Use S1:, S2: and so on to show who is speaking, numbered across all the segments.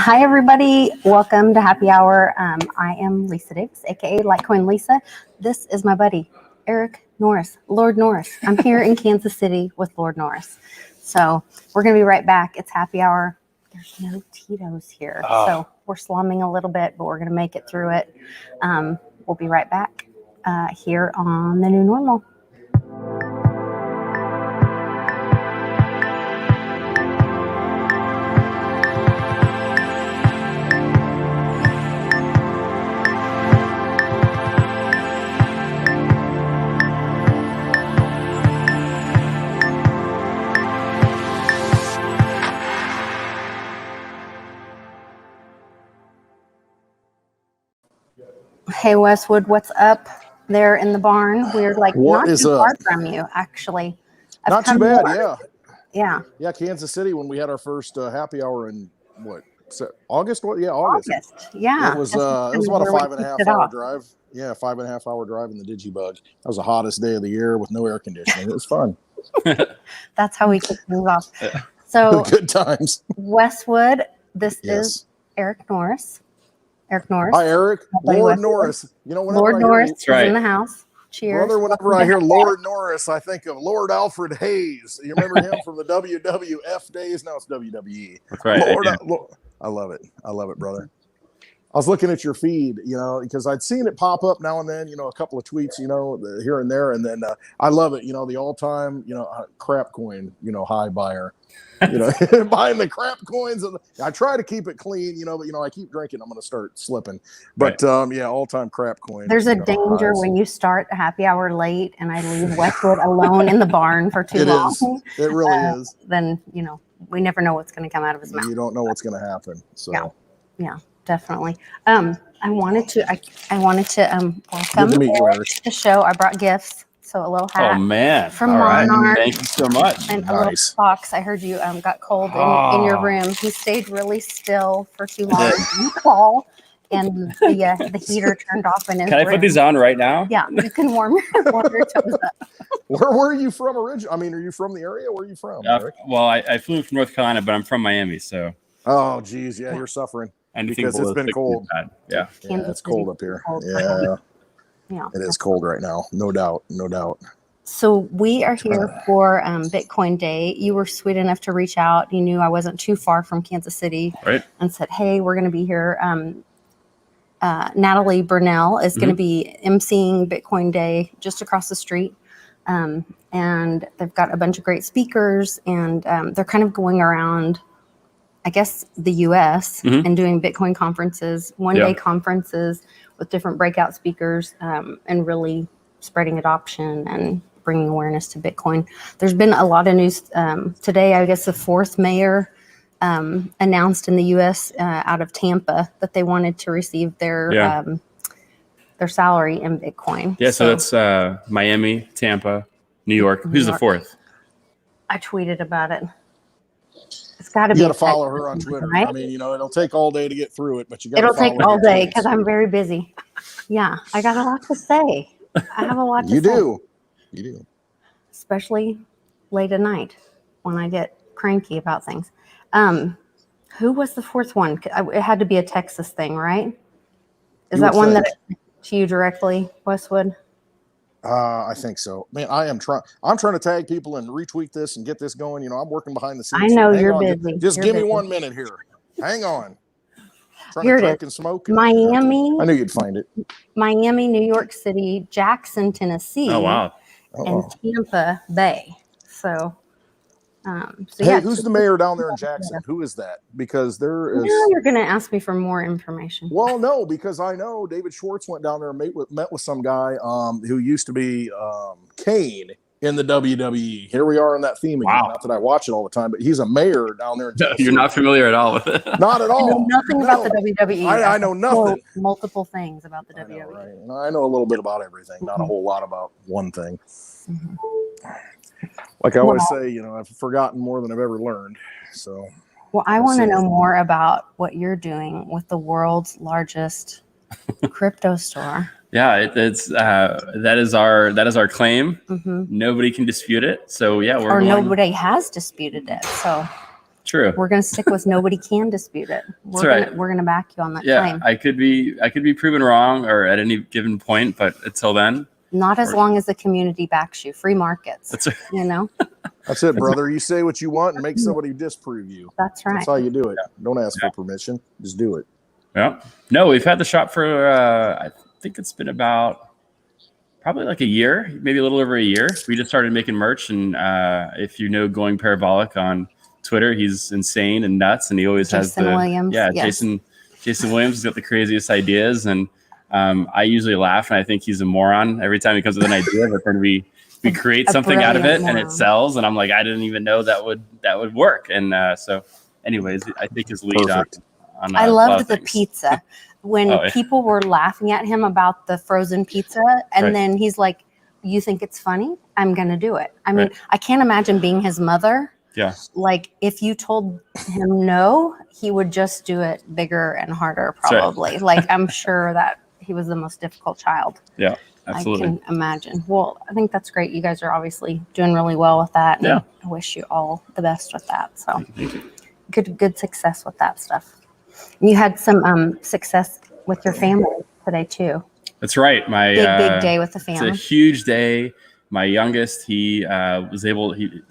S1: Hi, everybody. Welcome to Happy Hour. I am Lisa Diggs, aka Litecoin Lisa. This is my buddy, Eric Norris, Lord Norris. I'm here in Kansas City with Lord Norris. So we're going to be right back. It's Happy Hour. There's no Tito's here. So we're slumming a little bit, but we're going to make it through it. We'll be right back here on the new normal. Hey, Westwood, what's up there in the barn? We're like not too far from you, actually.
S2: Not too bad, yeah.
S1: Yeah,
S2: Kansas City, when we had our first happy hour in, August? Yeah, August.
S1: Yeah.
S2: It was about a 5.5 hour drive. Yeah, 5.5 hour drive in the Digibug. That was the hottest day of the year with no air conditioning. It was fun.
S1: That's how we kick things off. So
S2: good times.
S1: Westwood, this is Eric Norris. Eric Norris.
S2: Hi, Eric. Lord Norris. You know,
S1: Lord Norris is in the house. Cheers.
S2: Brother, whenever I hear Lord Norris, I think of Lord Alfred Hayes. You remember him from the WWF days? Now it's WWE.
S3: That's right.
S2: Lord, I love it. I love it, brother. I was looking at your feed, because I'd seen it pop up now and then, a couple of tweets, here and there. And then I love it, the all-time, crap coin, high buyer. Buying the crap coins. I try to keep it clean, but I keep drinking. I'm going to start slipping. But all-time crap coin.
S1: There's a danger when you start a happy hour late and I leave Westwood alone in the barn for too long.
S2: It really is.
S1: Then, we never know what's going to come out of his mouth.
S2: You don't know what's going to happen. So
S1: yeah, definitely. I wanted to welcome Eric to the show. I brought gifts. So a little hat.
S3: Oh man!
S1: From Monarch.
S3: Thank you so much.
S1: And a little box. I heard you got cold in your room. He stayed really still for too long. You call, and the heater turned off in his
S3: room. Can I put these on right now?
S1: Yeah, you can warm your toes up.
S2: Where were you from originally? I mean, are you from the area? Where are you from?
S3: Well, I flew from North Carolina, but I'm from Miami, so.
S2: Oh, geez, yeah, you're suffering because it's been cold.
S3: Yeah,
S2: it's cold up here. Yeah, it is cold right now. No doubt.
S1: So we are here for Bitcoin Day. You were sweet enough to reach out. You knew I wasn't too far from Kansas City,
S3: right? And
S1: said, "Hey, we're going to be here." Natalie Burnell is going to be emceeing Bitcoin Day just across the street, and they've got a bunch of great speakers, and they're kind of going around, I guess, the U.S. and doing Bitcoin conferences, one-day conferences with different breakout speakers, and really spreading adoption and bringing awareness to Bitcoin. There's been a lot of news today. I guess the fourth mayor announced in the U.S. Out of Tampa that they wanted to receive their salary in Bitcoin.
S3: Yeah, so that's Miami, Tampa, New York. Who's the fourth?
S1: I tweeted about it. It's got to be.
S2: You got to follow her on Twitter. Right? I mean, it'll take all day to get through it, but you got to.
S1: It'll take all day because I'm very busy. Yeah, I got a lot to say. I have a lot to say.
S2: You do.
S1: Especially late at night when I get cranky about things. Who was the fourth one? It had to be a Texas thing, right? Is that one that to you directly, Westwood?
S2: I think so. Man, I'm trying to tag people and retweet this and get this going. I'm working behind the scenes.
S1: I know you're busy.
S2: Just give me 1 minute here. Hang on. Trying
S1: here
S2: to drink and smoke.
S1: Miami.
S2: I knew you'd find it.
S1: Miami, New York City, Jackson, Tennessee.
S3: Oh, wow.
S1: And Tampa Bay. So
S2: who's the mayor down there in Jackson? Who is that? Because there is.
S1: Now you're going to ask me for more information.
S2: Well, no, because I know David Schwartz went down there and met with some guy who used to be Kane in the WWE. Here we are in that theme again.
S3: Wow.
S2: Not that I watch it all the time, but he's a mayor down there in Jackson.
S3: You're not familiar at all with it.
S2: Not at all.
S1: I know nothing about the WWE.
S2: I know nothing.
S1: Multiple things about the WWE.
S2: Right? I know a little bit about everything, not a whole lot about one thing. Like I always say, I've forgotten more than I've ever learned. So,
S1: well, I want to know more about what you're doing with the world's largest crypto store.
S3: Yeah, that is our claim. Nobody can dispute it. So yeah,
S1: nobody has disputed it. So
S3: True.
S1: We're going to stick with nobody can dispute it. We're going to back you on that claim.
S3: I could be proven wrong or at any given point, but until then,
S1: not as long as the community backs you. Free markets.
S3: That's right.
S1: You know.
S2: That's it, brother. You say what you want and make somebody disprove you.
S1: That's right.
S2: That's how you do it. Don't ask for permission. Just do it.
S3: Yeah. No, we've had the shop for I think it's been about probably like a year, maybe a little over a year. We just started making merch, and if you know Going Parabolic on Twitter, he's insane and nuts, and he always has
S1: Williams.
S3: Yeah,
S1: yes.
S3: Jason Williams has got the craziest ideas, and I usually laugh and I think he's a moron every time he comes with an idea, but then we create something out of it and it sells, and I'm like, I didn't even know that would work. And so anyways, I think his lead on
S1: I loved the pizza when people were laughing at him about the frozen pizza, and then he's like, you think it's funny? I'm gonna do it. I mean, I can't imagine being his mother.
S3: Yeah.
S1: Like if you told him no, he would just do it bigger and harder, probably. Right. Like I'm sure that he was the most difficult child.
S3: Yeah, absolutely.
S1: I can imagine. Well, I think that's great. You guys are obviously doing really well with that. And I wish you all the best with that. So good success with that stuff. And you had some success with your family today too.
S3: That's right. My
S1: big day with the family.
S3: It's a huge day. My youngest, he was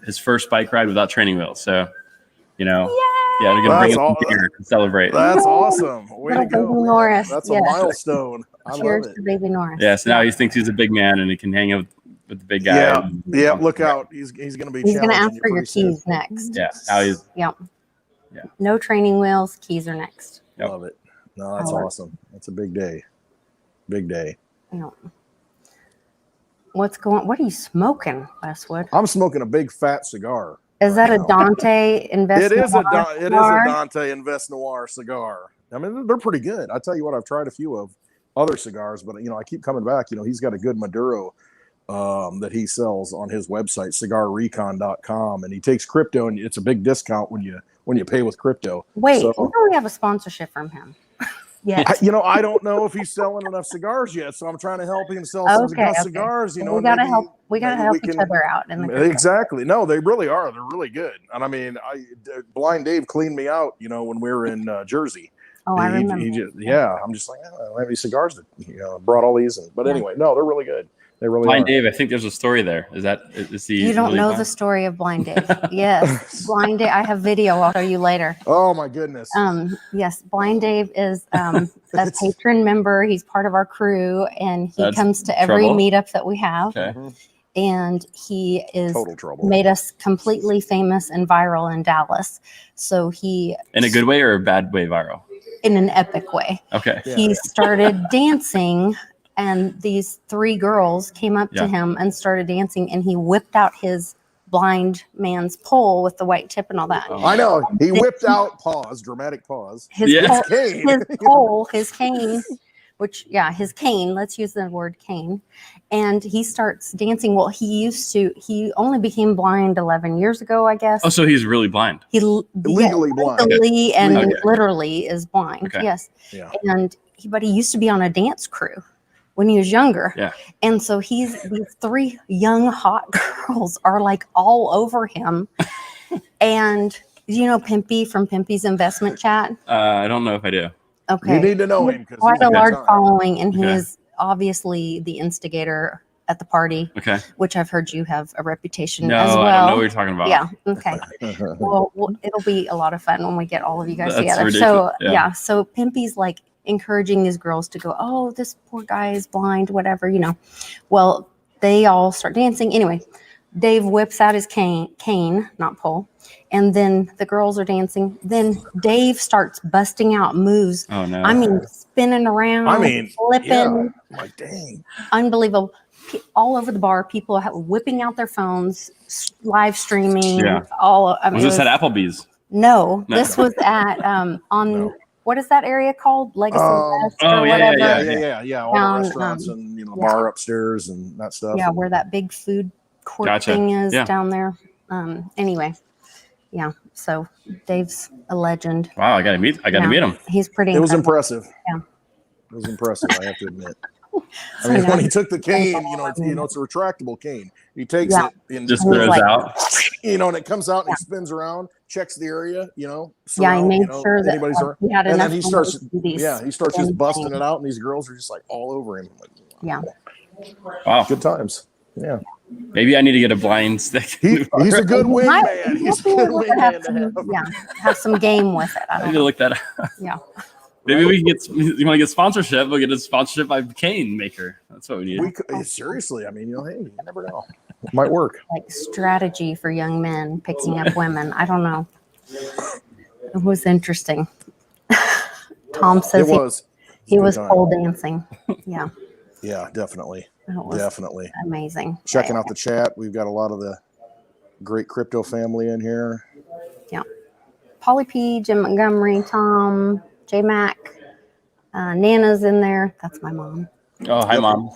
S3: his first bike ride without training wheels. So, you know, they're going to bring us here to celebrate.
S2: That's awesome. Way to go.
S1: Norris.
S2: That's a milestone.
S1: Cheers to baby Norris.
S3: Yeah, so now he thinks he's a big man and he can hang out with the big guy.
S2: Yeah, look out. He's going to be
S1: He's going to ask for your keys next.
S3: Yeah. Now he's
S1: Yeah. No training wheels, keys are next.
S2: Love it. No, that's awesome. That's a big day. Big day.
S1: Yeah. What are you smoking, Westwood?
S2: I'm smoking a big fat cigar.
S1: Is that a Dante Invest
S2: It
S1: Noir?
S2: It is a Dante Invest Noir cigar. I mean, they're pretty good. I tell you what, I've tried a few of other cigars, but I keep coming back. He's got a good Maduro that he sells on his website, cigarrecon.com, and he takes crypto, and it's a big discount when you pay with crypto.
S1: Wait, we don't have a sponsorship from him. Yeah,
S2: I don't know if he's selling enough cigars yet, so I'm trying to help him sell some cigars.
S1: We gotta help. We gotta help each other out.
S2: Exactly. No, they really are. They're really good. And I mean, Blind Dave cleaned me out. When we were in Jersey.
S1: Oh, I remember.
S2: I'm just like, I don't have any cigars that brought all these in. But anyway, no, they're really good. They really
S3: Blind
S2: are.
S3: Dave, I think there's a story there. Is he?
S1: You don't know the story of Blind Dave. Yes, Blind Dave. I have video. I'll show you later.
S2: Oh my goodness.
S1: Yes, Blind Dave is a patron member. He's part of our crew, and he comes to every meetup that we have.
S3: Okay.
S1: And he is
S2: total trouble.
S1: Made us completely famous and viral in Dallas. So he
S3: in a good way or a bad way viral?
S1: In an epic way.
S3: Okay.
S1: He started dancing. And these 3 girls came up to him and started dancing, and he whipped out his blind man's pole with the white tip and all that.
S2: I know. He whipped out dramatic pause.
S1: His cane, his cane, let's use the word cane. And he starts dancing. Well, he only became blind 11 years ago, I guess.
S3: Oh, so he's really blind.
S1: He
S2: legally blind.
S1: Legally and literally is blind. Okay. Yes.
S2: Yeah.
S1: But he used to be on a dance crew when he was younger.
S3: Yeah.
S1: And so these 3 young hot girls are like all over him. And Pimpy from Pimpy's Investment Chat?
S3: I don't know if I do.
S1: Okay.
S2: You need to know him because
S1: he's a large following, and he is obviously the instigator at the party. Okay. Which I've heard you have a reputation as well.
S3: I don't know what you're talking about.
S1: Yeah. Okay. well, it'll be a lot of fun when we get all of you guys together.
S3: Ridiculous.
S1: So so Pimpy's like encouraging these girls to go, oh, this poor guy is blind, whatever, Well, they all start dancing. Anyway, Dave whips out his cane, not pole, and then the girls are dancing. Then Dave starts busting out moves.
S3: Oh, no.
S1: I mean, spinning around, flipping. Yeah.
S2: Like, dang.
S1: Unbelievable. All over the bar, people whipping out their phones, live streaming. Yeah.
S3: Was this at Applebee's?
S1: No, this was at what is that area called? Legacy West or whatever.
S2: Yeah. All the restaurants and bar upstairs and that stuff.
S1: Yeah, where that big food court thing is down there. Anyway, so Dave's a legend.
S3: Wow, I got to meet him.
S1: He's pretty.
S2: It was impressive.
S1: Yeah,
S2: it was impressive. I have to admit. I mean, when he took the cane, it's a retractable cane. He takes it and
S3: just throws out.
S2: And it comes out and he spins around. checks the area, you know.
S1: Yeah, he
S2: surround,
S1: made
S2: you know,
S1: sure that
S2: anybody's around.
S1: he had
S2: And
S1: enough.
S2: then he starts,
S1: to do these
S2: he starts
S1: spin
S2: just busting
S1: things.
S2: it out, and these girls are just like all over him. Like,
S1: Yeah.
S3: Wow.
S2: good times. Yeah.
S3: Maybe I need to get a blind stick.
S2: He's a good wingman. He's a good wingman to have.
S1: Yeah, have some game with it. I
S3: I
S1: don't
S3: need to
S1: know.
S3: look that up.
S1: Yeah.
S3: Maybe we can get. You want to get sponsorship? We'll get a sponsorship by Cane Maker. That's what we need.
S2: We could, seriously, I mean, you know, hey, you never know. It might work.
S1: Like strategy for young men picking up women. I don't know. It was interesting. Tom says he was pole dancing. Yeah.
S2: Yeah, definitely.
S1: It was
S2: Definitely.
S1: amazing.
S2: Checking out the chat. We've got a lot of the great crypto family in here.
S1: Yeah. Polly P, Jim Montgomery, Tom, J Mac, Nana's in there. That's my mom.
S3: Oh, hi, Mom.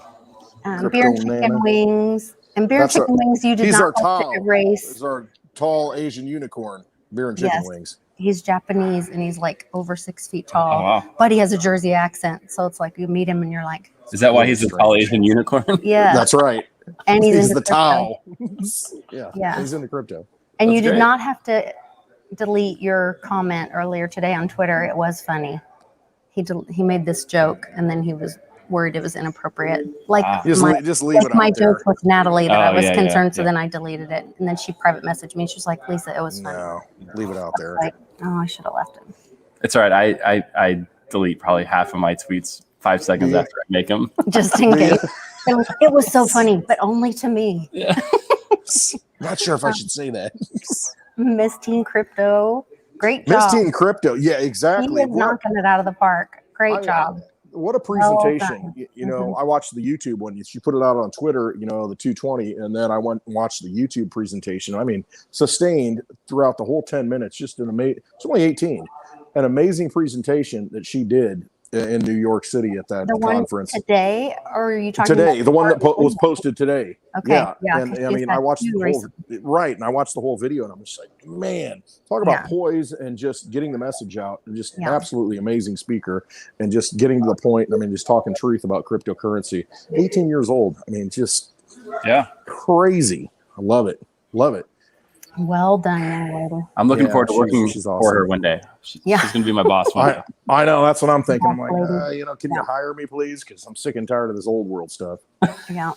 S1: Beer and chicken
S2: Nana.
S1: wings. And beer and chicken wings, you did
S2: he's
S1: not
S2: our
S1: like to erase.
S2: He's our tall Asian unicorn. Beer and chicken wings.
S1: He's Japanese and he's like over 6 feet tall.
S3: Oh, wow.
S1: But he has a Jersey accent. So it's like you meet him and you're like,
S3: Is that why he's a tall Asian unicorn?
S1: yeah.
S2: That's right.
S1: And he's
S2: the towel.
S1: Yeah.
S2: He's into crypto.
S1: And
S3: That's
S1: you did
S3: great.
S1: not have to delete your comment earlier today on Twitter. It was funny. He made this joke and then he was worried it was inappropriate. Like
S2: Just leave it
S1: my
S2: out there.
S1: joke with Natalie that I was concerned. So
S3: yeah.
S1: then I deleted it. And then she private messaged me. She was like, Lisa, it was funny.
S2: No, leave it out there.
S1: Like, oh, I should have left it.
S3: It's all right. I delete probably half of my tweets 5 seconds after I make them.
S1: Just in case. It was so funny, but only to me.
S3: Yeah.
S2: Not sure if I should say that.
S1: Miss Teen Crypto. Great
S2: Miss
S1: job.
S2: Teen Crypto. Yeah, exactly.
S1: He is knocking it out of the park. Great job.
S2: What a presentation.
S1: Well
S2: You know, I watched the YouTube one. She put it out on Twitter, you know, the 220, and then I went and watched the YouTube presentation. I mean, sustained throughout the whole 10 minutes, just an amazing, it's only 18, an amazing presentation that she did in New York City at that conference.
S1: Today, or are you talking
S2: today?
S1: About
S2: The one that was posted today.
S1: Okay.
S2: Yeah. And I mean, I watched the whole, and I watched the whole video, and I'm just like, man, talk about poise and just getting the message out, and just absolutely amazing speaker, and just getting to the point. I mean, just talking truth about cryptocurrency. 18 years old. I mean, just crazy. I love it. Love it.
S1: Well done, young lady.
S3: I'm looking forward to working
S2: she's awesome.
S3: for her one day. She's going to be my boss one day.
S2: I know. That's what I'm thinking. I'm like, you know, can you hire me, please? Because I'm sick and tired of this old world stuff.
S1: Yeah.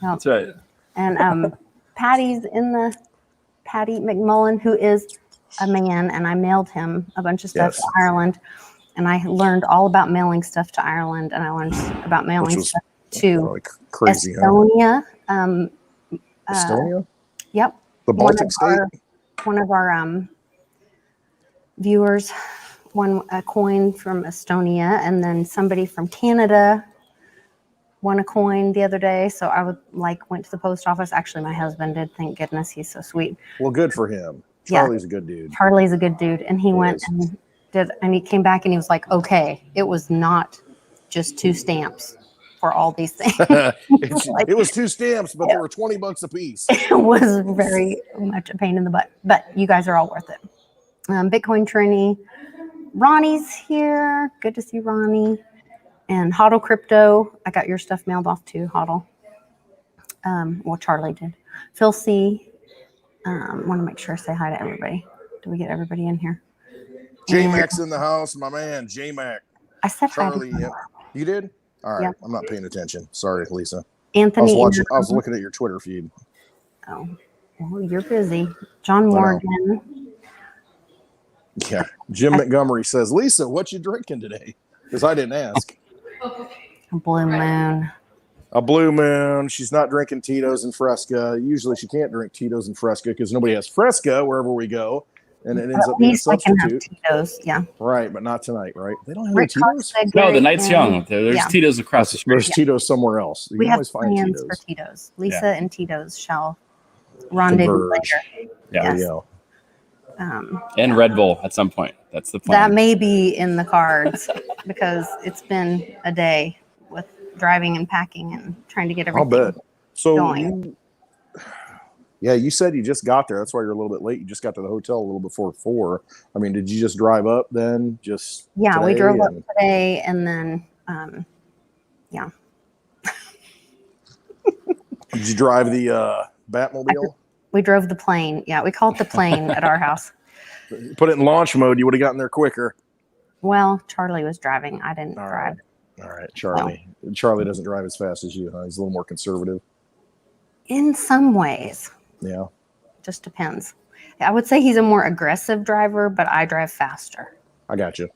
S3: That's right.
S1: And Patty McMullen, who is a man, and I mailed him a bunch of stuff to Ireland. And I learned all about mailing stuff to Ireland, and I learned about mailing stuff to
S2: crazy,
S1: Estonia.
S2: Estonia?
S1: Yep.
S2: The Baltic state?
S1: One of our viewers won a coin from Estonia, and then somebody from Canada won a coin the other day. So I went to the post office. Actually, my husband did. Thank goodness, he's so sweet.
S2: Well, good for him. Charlie's a good dude.
S1: Charlie's a good dude, and he went and did, and he came back and he was like, "Okay, it was not just 2 stamps for all these things."
S2: It was 2 stamps, but they were $20 a piece.
S1: It was very much a pain in the butt, but you guys are all worth it. Bitcoin Trini, Ronnie's here. Good to see Ronnie. And Hodl Crypto, I got your stuff mailed off too, Hodl. Well, Charlie did. Phil C. Want to make sure I say hi to everybody. Do we get everybody in here?
S2: J-Mac's in the house, my man, J-Mac.
S1: I said
S2: Charlie,
S1: hi to
S2: You did? All right.
S1: Yeah.
S2: I'm not paying attention. Sorry, Lisa.
S1: Anthony.
S2: I was looking at your Twitter feed.
S1: Oh, well, you're busy. John Morgan.
S2: Yeah. Jim Montgomery says, Lisa, what you drinking today? Because I didn't ask.
S1: A Blue Moon.
S2: A Blue Moon. She's not drinking Tito's and Fresca. Usually she can't drink Tito's and Fresca because nobody has Fresca wherever we go. And it ends up being a substitute.
S1: Tito's, yeah.
S2: Right, but not tonight, right? They don't have any Tito's?
S3: No, the night's young. There's Tito's across the street.
S2: There's Tito's somewhere else.
S1: We have plans for Tito's. Lisa and Tito's shall rendezvous later.
S3: Yeah.
S2: There you go.
S3: And Red Bull at some point. That's the plan.
S1: That may be in the cards because it's been a day with driving and packing and trying to get everything
S2: I'll bet. So
S1: going.
S2: You said you just got there. That's why you're a little bit late. You just got to the hotel a little before 4. I mean, did you just drive up then?
S1: We drove up today and then,
S2: Did you drive the Batmobile?
S1: We drove the plane. Yeah, we call it the plane at our house.
S2: Put it in launch mode. You would have gotten there quicker.
S1: Well, Charlie was driving. I didn't drive.
S2: All right, Charlie. No. Charlie doesn't drive as fast as you, huh? He's a little more conservative.
S1: In some ways.
S2: Yeah.
S1: Just depends. I would say he's a more aggressive driver, but I drive faster.
S2: I got you.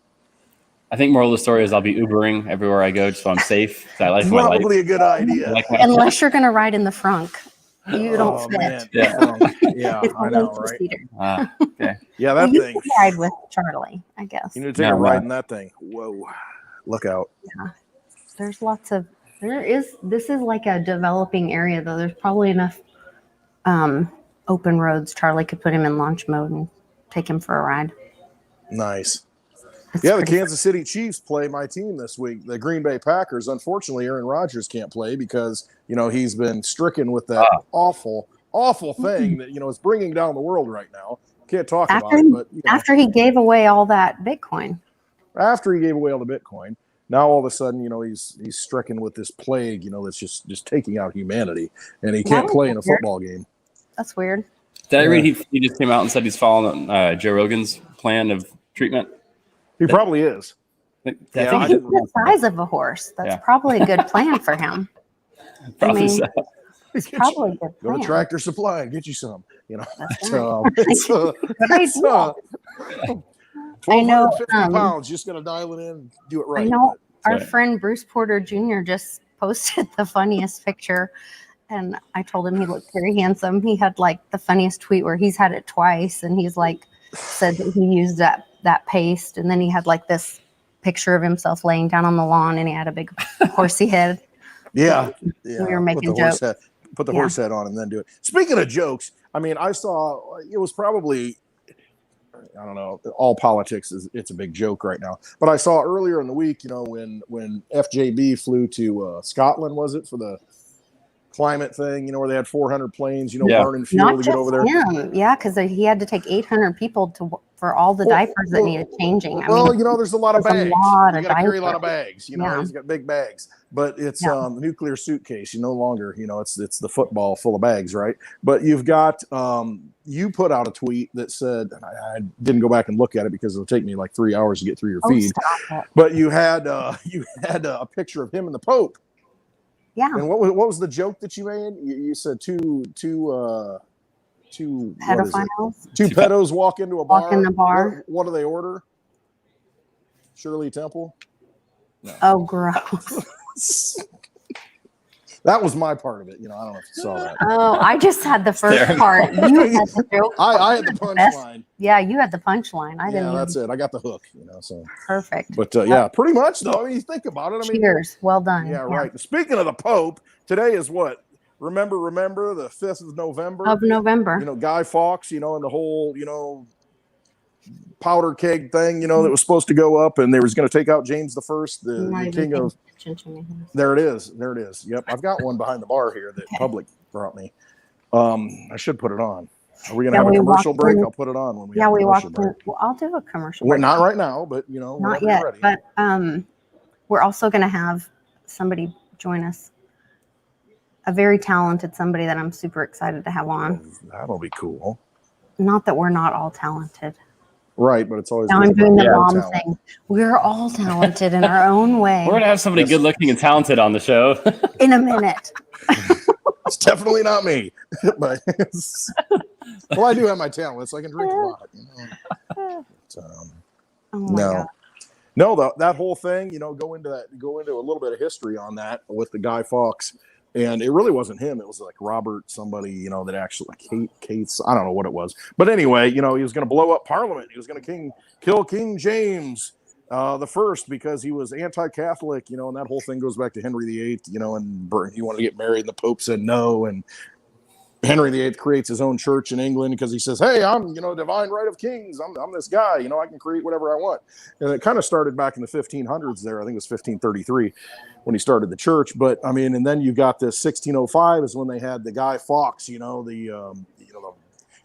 S3: I think moral of the story is I'll be Ubering everywhere I go just so I'm safe. I like my life.
S2: Probably a good idea.
S1: Unless you're going to ride in the frunk. You don't fit.
S2: Man.
S1: Yeah,
S2: I know, right?
S3: Okay.
S2: Yeah, that thing.
S1: Ride with Charlie, I guess.
S2: You need to take a ride in that thing. Whoa. Look out.
S1: Yeah. There's lots of, this is like a developing area, though. There's probably enough open roads. Charlie could put him in launch mode and take him for a ride.
S2: Nice.
S1: It's
S2: the Kansas City Chiefs play my team this week. The Green Bay Packers. Unfortunately, Aaron Rodgers can't play because, he's been stricken with that awful thing that, is bringing down the world right now. Can't talk about it, but
S1: after he gave away all that Bitcoin.
S2: After he gave away all the Bitcoin, now all of a sudden, he's stricken with this plague, that's just taking out humanity, and he can't play in a football game.
S1: That's weird.
S3: Did I read he just came out and said he's following Joe Rogan's plan of treatment?
S2: He probably is.
S1: He's the size of a horse. That's probably a good plan for him.
S3: Probably so.
S1: It's probably a good plan.
S2: Go to Tractor Supply and get you some.
S1: That's
S2: it's
S1: I know.
S2: 50 pounds. Just got to dial it in and do it right.
S1: I know our friend Bruce Porter Jr. just posted the funniest picture. And I told him he looked very handsome. He had like the funniest tweet where he's had it twice. And he's like, said that he used that paste. And then he had like this picture of himself laying down on the lawn and he had a big horsey head.
S2: Yeah.
S1: We were making jokes.
S2: Put the horse head on and then do it. Speaking of jokes, I saw it was probably, I don't know, all politics it's a big joke right now. But I saw earlier in the week, when FJB flew to Scotland, was it, for the climate thing, where they had 400 planes, burning fuel to get over there.
S1: Yeah, because he had to take 800 people for all the diapers that needed changing.
S2: There's a lot of bags. You got to carry a lot of bags. He's got big bags, but it's the nuclear suitcase. You no longer, it's the football full of bags, right? But you've got, you put out a tweet that said, and I didn't go back and look at it because it'll take me like 3 hours to get through your feed. But you had a picture of him and the Pope.
S1: Yeah.
S2: And what was the joke that you made? You said two
S1: pedophiles.
S2: Two pedos walk into a bar.
S1: Walk in the bar.
S2: What do they order? Shirley Temple? No.
S1: Oh, gross.
S2: That was my part of it. I don't know if you saw that.
S1: Oh, I just had the first part. You had the joke.
S2: I had the punchline.
S1: Yeah, you had the punchline. I didn't.
S2: Yeah, that's it. I got the hook. So
S1: perfect.
S2: But pretty much though. You think about it.
S1: Cheers. Well done.
S2: Yeah, right. Speaking of the Pope, today is what? Remember, the 5th of November. Guy Fawkes. And the whole powder keg thing. That was supposed to go up, and they was going to take out James I, the king of. There it is. Yep, I've got one behind the bar here that Public brought me. I should put it on. Are we going to have a commercial break? I'll put it on when we.
S1: Yeah, we walked in. Well, I'll do a commercial break.
S2: Not right now, but
S1: not yet. Ready. But we're also going to have somebody join us. A very talented somebody that I'm super excited to have on.
S2: That'll be cool.
S1: Not that we're not all talented.
S2: Right, but it's always.
S1: Now I'm doing the mom thing. We're all talented in our own way.
S3: We're gonna have somebody good looking and talented on the show
S1: in a minute.
S2: It's definitely not me, but well, I do have my talent, so I can drink a lot. No, that whole thing, go into a little bit of history on that with the Guy Fawkes. And it really wasn't him. It was like Robert, somebody, that actually, like Kate's, I don't know what it was. But anyway, he was going to blow up Parliament. He was going to kill King James the First because he was anti-Catholic, and that whole thing goes back to Henry VIII, and he wanted to get married, and the Pope said no. And Henry VIII creates his own church in England because he says, hey, I'm, divine right of kings. I'm this guy, I can create whatever I want. And it kind of started back in the 1500s there. I think it was 1533 when he started the church. But and then you got this 1605 is when they had the Guy Fawkes, he was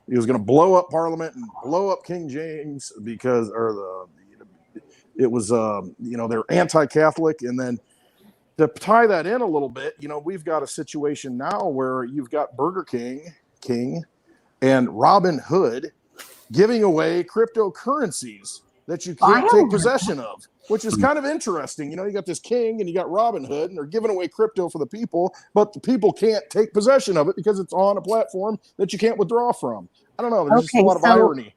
S2: going to blow up Parliament and blow up King James because, it was, they're anti-Catholic. And then to tie that in a little bit, we've got a situation now where you've got Burger King and Robinhood giving away cryptocurrencies that you can't take possession of, which is kind of interesting. You know, you got this king and you got Robinhood, and they're giving away crypto for the people, but the people can't take possession of it because it's on a platform that you can't withdraw from. I don't know. There's just a lot of irony.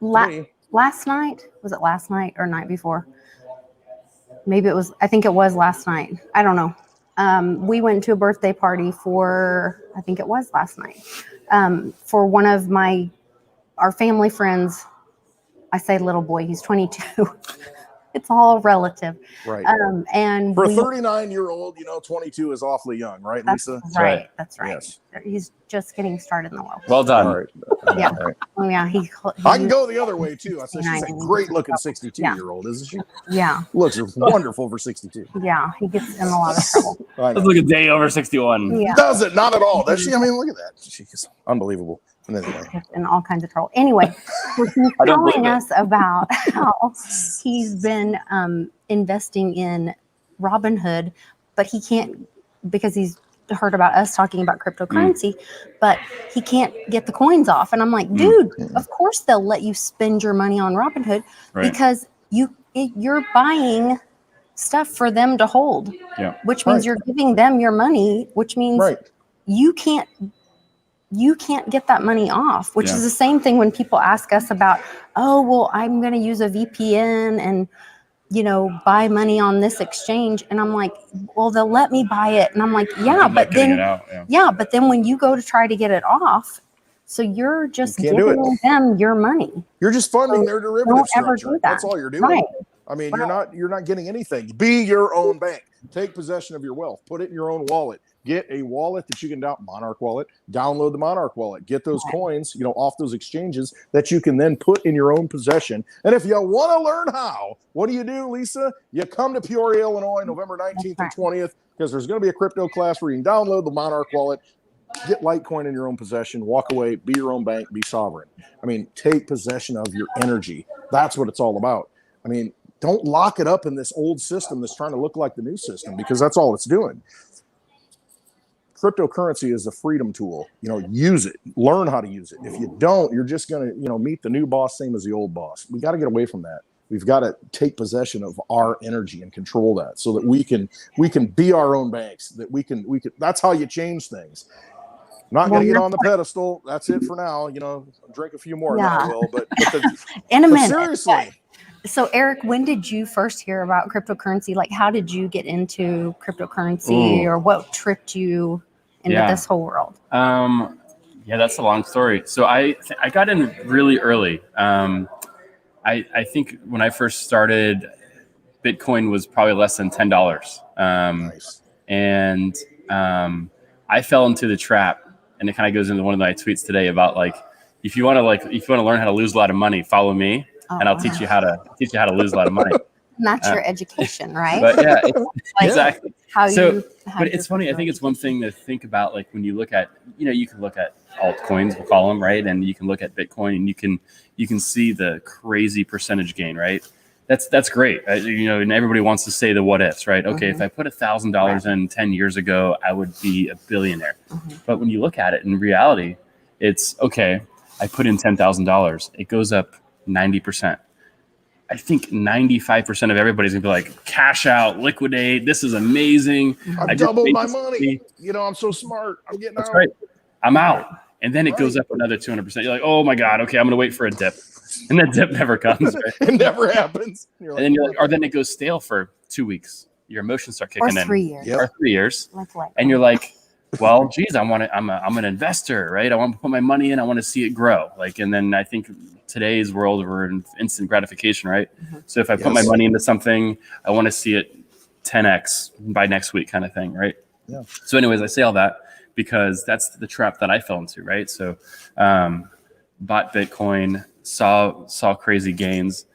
S1: Last night, was it last night or night before? Maybe it was, I think it was last night. I don't know. We went to a birthday party for, I think it was last night, for one of our family friends. I say little boy, he's 22. It's all relative.
S2: Right.
S1: And
S2: for a 39-year-old, 22 is awfully young, right, Lisa?
S1: Right. That's right.
S2: Yes.
S1: He's just getting started in the world.
S3: Well done.
S2: All right.
S1: Yeah.
S2: All right.
S1: Oh, yeah.
S2: I can go the other way too. I said she's a great looking 62-year-old, isn't she?
S1: Yeah.
S2: Looks wonderful for 62.
S1: Yeah. He gets in a lot of trouble.
S3: Let's look a day over 61.
S1: Yeah.
S2: Does it? Not at all. Does she? I mean, look at that. She's unbelievable. Anyway.
S1: In all kinds of trouble. Anyway, he's telling us about how he's been investing in Robinhood, but he can't, because he's heard about us talking about cryptocurrency, but he can't get the coins off. And I'm like, dude, of course they'll let you spend your money on Robinhood because you're buying stuff for them to hold, which means you're giving them your money, which means you can't get that money off, which is the same thing when people ask us about, oh, well, I'm going to use a VPN and, buy money on this exchange. And I'm like, well, they'll let me buy it. And I'm like, but then when you go to try to get it off, so you're just giving them your money.
S2: You're just funding their derivative structure.
S1: Do that.
S2: That's all you're doing. Right. I mean, you're not getting anything. Be your own bank. Take possession of your wealth. Put it in your own wallet. Get a wallet that you can Monarch wallet. Download the Monarch wallet. Get those coins, off those exchanges that you can then put in your own possession. And if you want to learn how, what do, Lisa? You come to Peoria, Illinois, November 19th and 20th, because there's going to be a crypto class where you can download the Monarch wallet, get Litecoin in your own possession, walk away, be your own bank, be sovereign. I mean, take possession of your energy. That's what it's all about. I mean, don't lock it up in this old system that's trying to look like the new system, because that's all it's doing. Cryptocurrency is a freedom tool. Use it. Learn how to use it. If you don't, you're just going to, meet the new boss, same as the old boss. We got to get away from that. We've got to take possession of our energy and control that, so that we can be our own banks. That we can. That's how you change things. Not going to get on the pedestal. That's it for now. Drink a few more. Then I will. But
S1: in a minute.
S2: Seriously.
S1: So Eric, when did you first hear about cryptocurrency? Like, how did you get into cryptocurrency, or what tripped you into this whole world?
S3: That's a long story. So I got in really early. I think when I first started, Bitcoin was probably less than $10.
S2: Nice.
S3: And I fell into the trap, and it kind of goes into one of my tweets today about, like, if you want to learn how to lose a lot of money, follow me. And I'll teach you how to lose a lot of money.
S1: And that's your education, right?
S3: But exactly.
S1: But
S3: it's funny. I think it's one thing to think about, like, when you look at, you can look at altcoins, we'll call them, right? And you can look at Bitcoin, and you can see the crazy percentage gain, right? That's great. And everybody wants to say the what ifs, right? Okay, if I put $1,000 in 10 years ago, I would be a billionaire. But when you look at it in reality, it's okay. I put in $10,000. It goes up 90%. I think 95% of everybody's gonna be like, cash out, liquidate. This is amazing.
S2: I doubled my money. I'm so smart. I'm getting out.
S3: Right. I'm out. And then it goes up another 200%. You're like, oh my God, okay, I'm gonna wait for a dip. And that dip never comes. Right?
S2: It never happens.
S3: And then you're like, or then it goes stale for 2 weeks. Your emotions start kicking in.
S1: 3 years.
S3: Or 3 years. And you're like, well, geez, I'm an investor, right? I want to put my money in. I want to see it grow. And then I think today's world, we're in instant gratification, right? So if I put my money into something, I want to see it 10x by next week, kind of thing, right?
S2: Yeah.
S3: So anyways, I say all that because that's the trap that I fell into, right? So bought Bitcoin, saw crazy gains,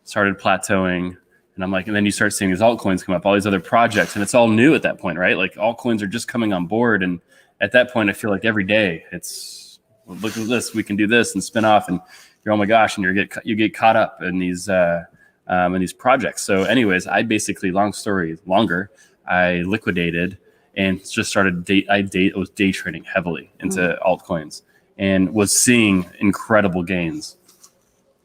S3: started plateauing. And I'm like, and then you start seeing these altcoins come up, all these other projects, and it's all new at that point, right? Like, altcoins are just coming on board. And at that point, I feel like every day it's, well, look at this, we can do this and spin off, and you're, oh my gosh, and you get caught up in these projects. So anyways, I basically, long story longer, I liquidated and just started I was day trading heavily into altcoins. and was seeing incredible gains.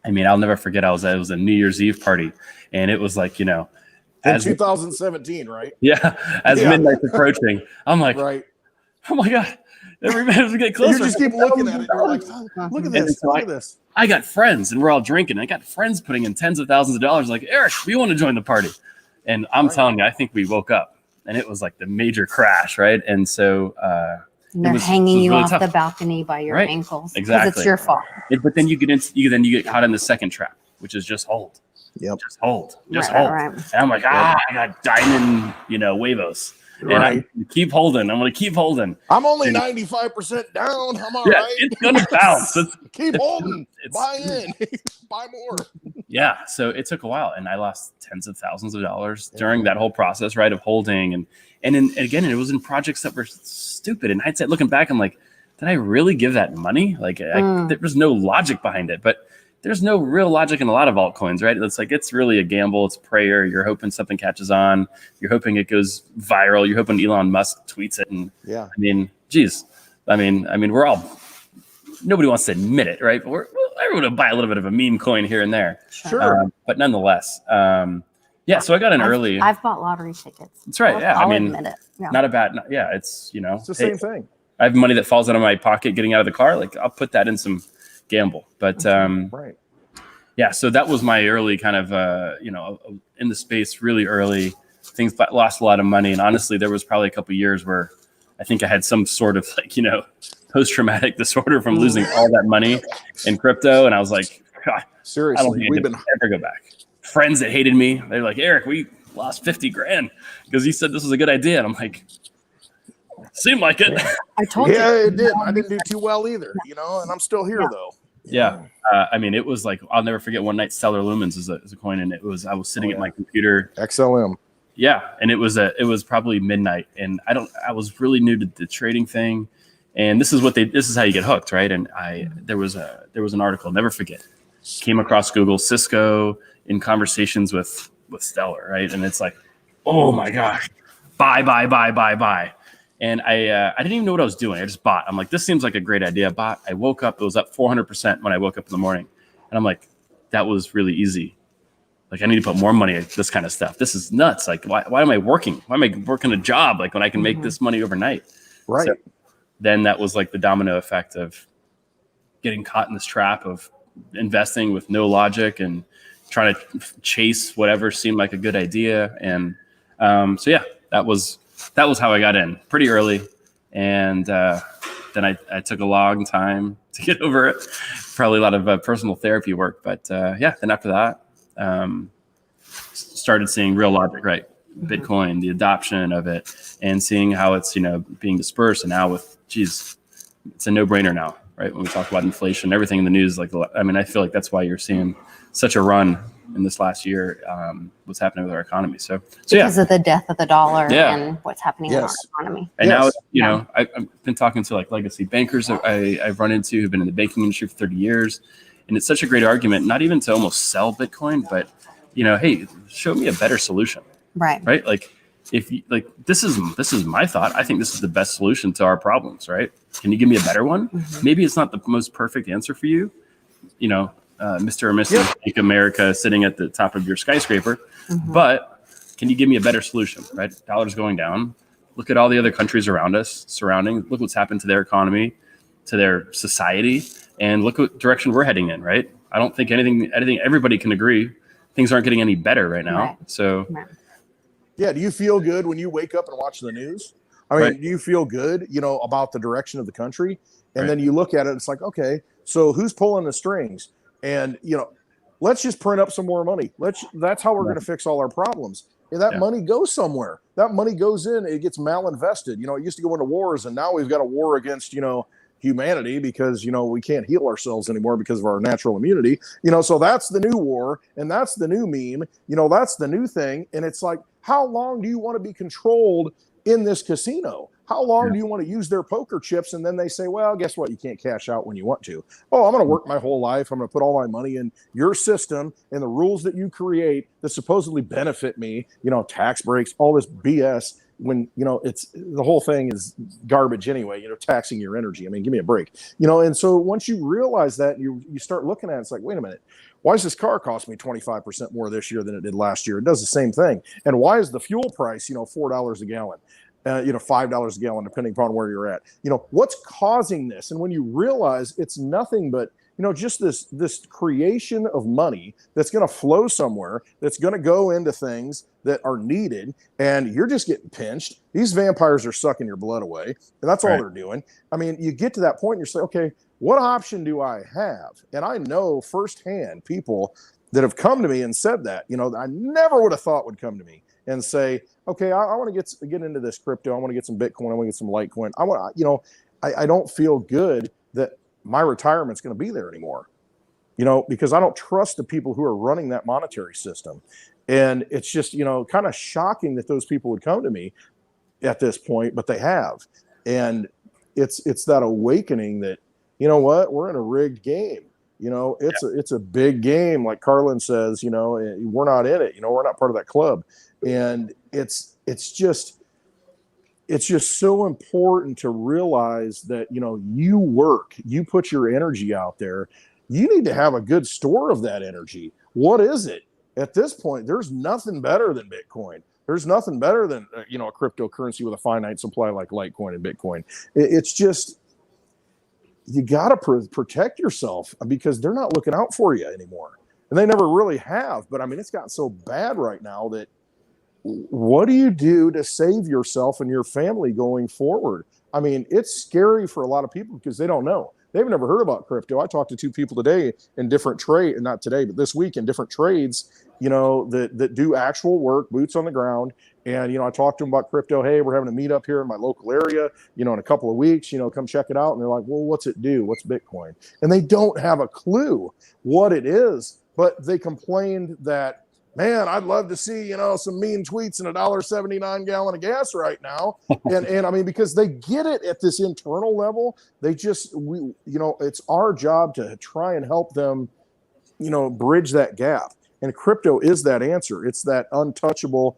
S3: I mean, I'll never forget. It was a New Year's Eve party, and it was like,
S2: in 2017, right?
S3: Yeah, as midnight's approaching, I'm like,
S2: right.
S3: oh my God, everybody's getting closer.
S2: You just keep looking at it. You're like, oh, look at this.
S3: So
S2: look at this.
S3: I got friends, and we're all drinking. I got friends putting in tens of thousands of dollars. Like, Eric, we want to join the party. And I'm telling you, I think we woke up, and it was like the major crash, right? And so
S1: they're hanging you
S3: really
S1: off
S3: tough.
S1: the balcony by your ankles.
S3: Exactly.
S1: Because it's your fault.
S3: But then you get caught in the second trap, which is just hold.
S2: Yep.
S3: Just hold. Just
S1: Right,
S3: hold.
S1: right.
S3: And I'm like, I got diamond, huevos. And I keep holding. I'm going to keep holding.
S2: I'm only 95% down. I'm all right.
S3: It's going to bounce.
S2: Keep holding. Buy in. Buy more.
S3: Yeah. So it took a while, and I lost tens of thousands of dollars during that whole process, right, of holding. And again, it was in projects that were stupid. In hindsight, looking back, I'm like, did I really give that money? Like, there was no logic behind it. But there's no real logic in a lot of altcoins, right? It's really a gamble. It's prayer. You're hoping something catches on. You're hoping it goes viral. You're hoping Elon Musk tweets it. And I mean, geez, we're all, nobody wants to admit it, right? But everyone will buy a little bit of a meme coin here and there.
S2: Sure.
S3: But nonetheless, so I got in early.
S1: I've bought lottery tickets.
S3: That's right.
S1: I'll admit it. Yeah.
S3: Not a bad, it's,
S2: it's the same thing.
S3: I have money that falls out of my pocket getting out of the car. Like, I'll put that in some gamble. But so that was my early kind of in the space really early. Things lost a lot of money, and honestly there was probably a couple of years where I think I had some sort of post-traumatic disorder from losing all that money in crypto, and I was like, God,
S2: seriously,
S3: I don't think I ever go back. Friends that hated me, they're like, Eric, we lost 50 grand because you said this was a good idea, and I'm like, seemed like it.
S1: I told you.
S2: Yeah, it did. I didn't do too well either, and I'm still here though.
S3: Yeah. It was like, I'll never forget one night, Stellar Lumens is a coin. And I was sitting at my computer.
S2: XLM.
S3: Yeah. And it was probably midnight. And I was really new to the trading thing. And this is how you get hooked. Right. And there was an article, never forget, came across Google, Cisco in conversations with Stellar. Right. And it's like, oh my gosh, buy. And I didn't even know what I was doing. I just bought. I'm like, this seems like a great idea. Bought. I woke up. It was up 400% when I woke up in the morning. And I'm like, that was really easy. Like, I need to put more money at this kind of stuff. This is nuts. Like, why am I working? Why am I working a job? Like, when I can make this money overnight.
S2: Right.
S3: So then that was like the domino effect of getting caught in this trap of investing with no logic and trying to chase whatever seemed like a good idea. And that was how I got in pretty early. And then I took a long time to get over it. Probably a lot of personal therapy work. But then after that, started seeing real logic, right? Bitcoin, the adoption of it, and seeing how it's, being dispersed. And now it's a no-brainer now, right? When we talk about inflation, everything in the news, I feel like that's why you're seeing such a run in this last year, what's happening with our economy. So
S1: because of the death of the dollar and what's happening in our economy.
S3: And now, I've been talking to legacy bankers that I've run into who've been in the banking industry for 30 years. And it's such a great argument, not even to almost sell Bitcoin, but, hey, show me a better solution.
S1: Right.
S3: Right. Like, if you, this is my thought. I think this is the best solution to our problems. Right. Can you give me a better one? Mm-hmm. Maybe it's not the most perfect answer for you, Mr. or Mrs. Make America sitting at the top of your skyscraper. Mm-hmm. But can you give me a better solution? Right. Dollar's going down. Look at all the other countries around us, surrounding. Look what's happened to their economy, to their society, and look what direction we're heading in. Right. I don't think anything. Everybody can agree. Things aren't getting any better right now. Right. So.
S1: Right.
S2: Yeah. Do you feel good when you wake up and watch the news? I mean, do you feel good, about the direction of the country? And then you look at it, it's like, okay, so who's pulling the strings? And, let's just print up some more money. That's how we're going to fix all our problems. And that money goes somewhere. That money goes in, it gets malinvested. It used to go into wars, and now we've got a war against, humanity because, we can't heal ourselves anymore because of our natural immunity. So that's the new war, and that's the new meme. That's the new thing. And it's like, how long do you want to be controlled in this casino? How long do you want to use their poker chips? And then they say, well, guess what? You can't cash out when you want to. Oh, I'm going to work my whole life. I'm going to put all my money in your system and the rules that you create that supposedly benefit me, tax breaks, all this BS. when, you know, it's the whole thing is garbage anyway, you know, taxing your energy. I mean, give me a break, you know? And so once you realize that, you start looking at it, it's like, wait a minute, why does this car cost me 25% more this year than it did last year? It does the same thing. And why is the fuel price, you know, $4 a gallon? You know, $5 a gallon, depending upon where you're at. You know, what's causing this? And when you realize it's nothing but, you know, just this creation of money that's going to flow somewhere, that's going to go into things that are needed, and you're just getting pinched. These vampires are sucking your blood away, and that's all they're doing. I mean, you get to that point, and you're saying, okay, what option do I have? And I know firsthand people that have come to me and said that, you know, that I never would have thought would come to me and say, okay, I want to get into this crypto. I want to get some Bitcoin. I want to get some Litecoin. I want, you know, I don't feel good that my retirement's going to be there anymore, you know, because I don't trust the people who are running that monetary system. And it's just, you know, kind of shocking that those people would come to me at this point, but they have. And it's that awakening that, you know what, we're in a rigged game. You know, it's a big game. Like Carlin says, you know, we're not in it, you know, we're not part of that club. And it's just so important to realize that, you know, you put your energy out there. You need to have a good store of that energy. What is it? At this point, there's nothing better than Bitcoin. There's nothing better than, you know, a cryptocurrency with a finite supply like Litecoin and Bitcoin. It's just, you got to protect yourself because they're not looking out for you anymore. And they never really have. But I mean, it's gotten so bad right now that what do you do to save yourself and your family going forward? I mean, it's scary for a lot of people because they don't know. They've never heard about crypto. I talked to two people today in different trade, not today, but this week in different trades, you know, that do actual work, boots on the ground. And, you know, I talked to them about crypto. Hey, we're having a meetup here in my local area, you know, in a couple of weeks, you know, come check it out. And they're like, well, what's it do? What's Bitcoin? And they don't have a clue what it is, but they complained that, man, I'd love to see, you know, some mean tweets and $1.79 gallon of gas right now. And I mean, because they get it at this internal level, you know, it's our job to try and help them, you know, bridge that gap. And crypto is that answer. It's that untouchable,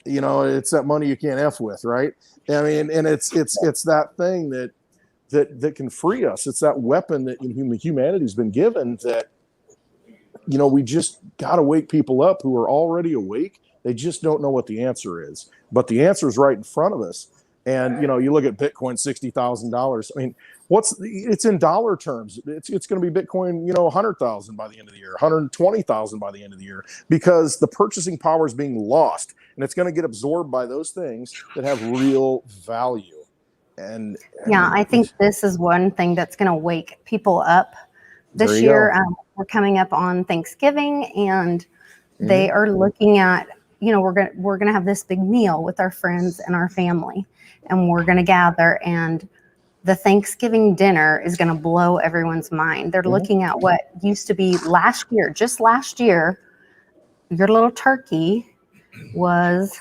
S2: you know, it's that money you can't F with, right? I mean, and it's that thing that can free us. It's that weapon that humanity's been given that, you know, we just got to wake people up who are already awake. They just don't know what the answer is. But the answer is right in front of us. And, you know, you look at Bitcoin, $60,000. I mean, it's in dollar terms. It's going to be Bitcoin, you know, 100,000 by the end of the year, 120,000 by the end of the year, because the purchasing power is being lost. And it's going to get absorbed by those things that have real value. And
S1: yeah, I think this is one thing that's going to wake people up. This year, we're coming up on Thanksgiving, and they are looking at, you know, we're gonna have this big meal with our friends and our family, and we're gonna gather, and the Thanksgiving dinner is gonna blow everyone's mind. They're looking at what used to be just last year, your little turkey was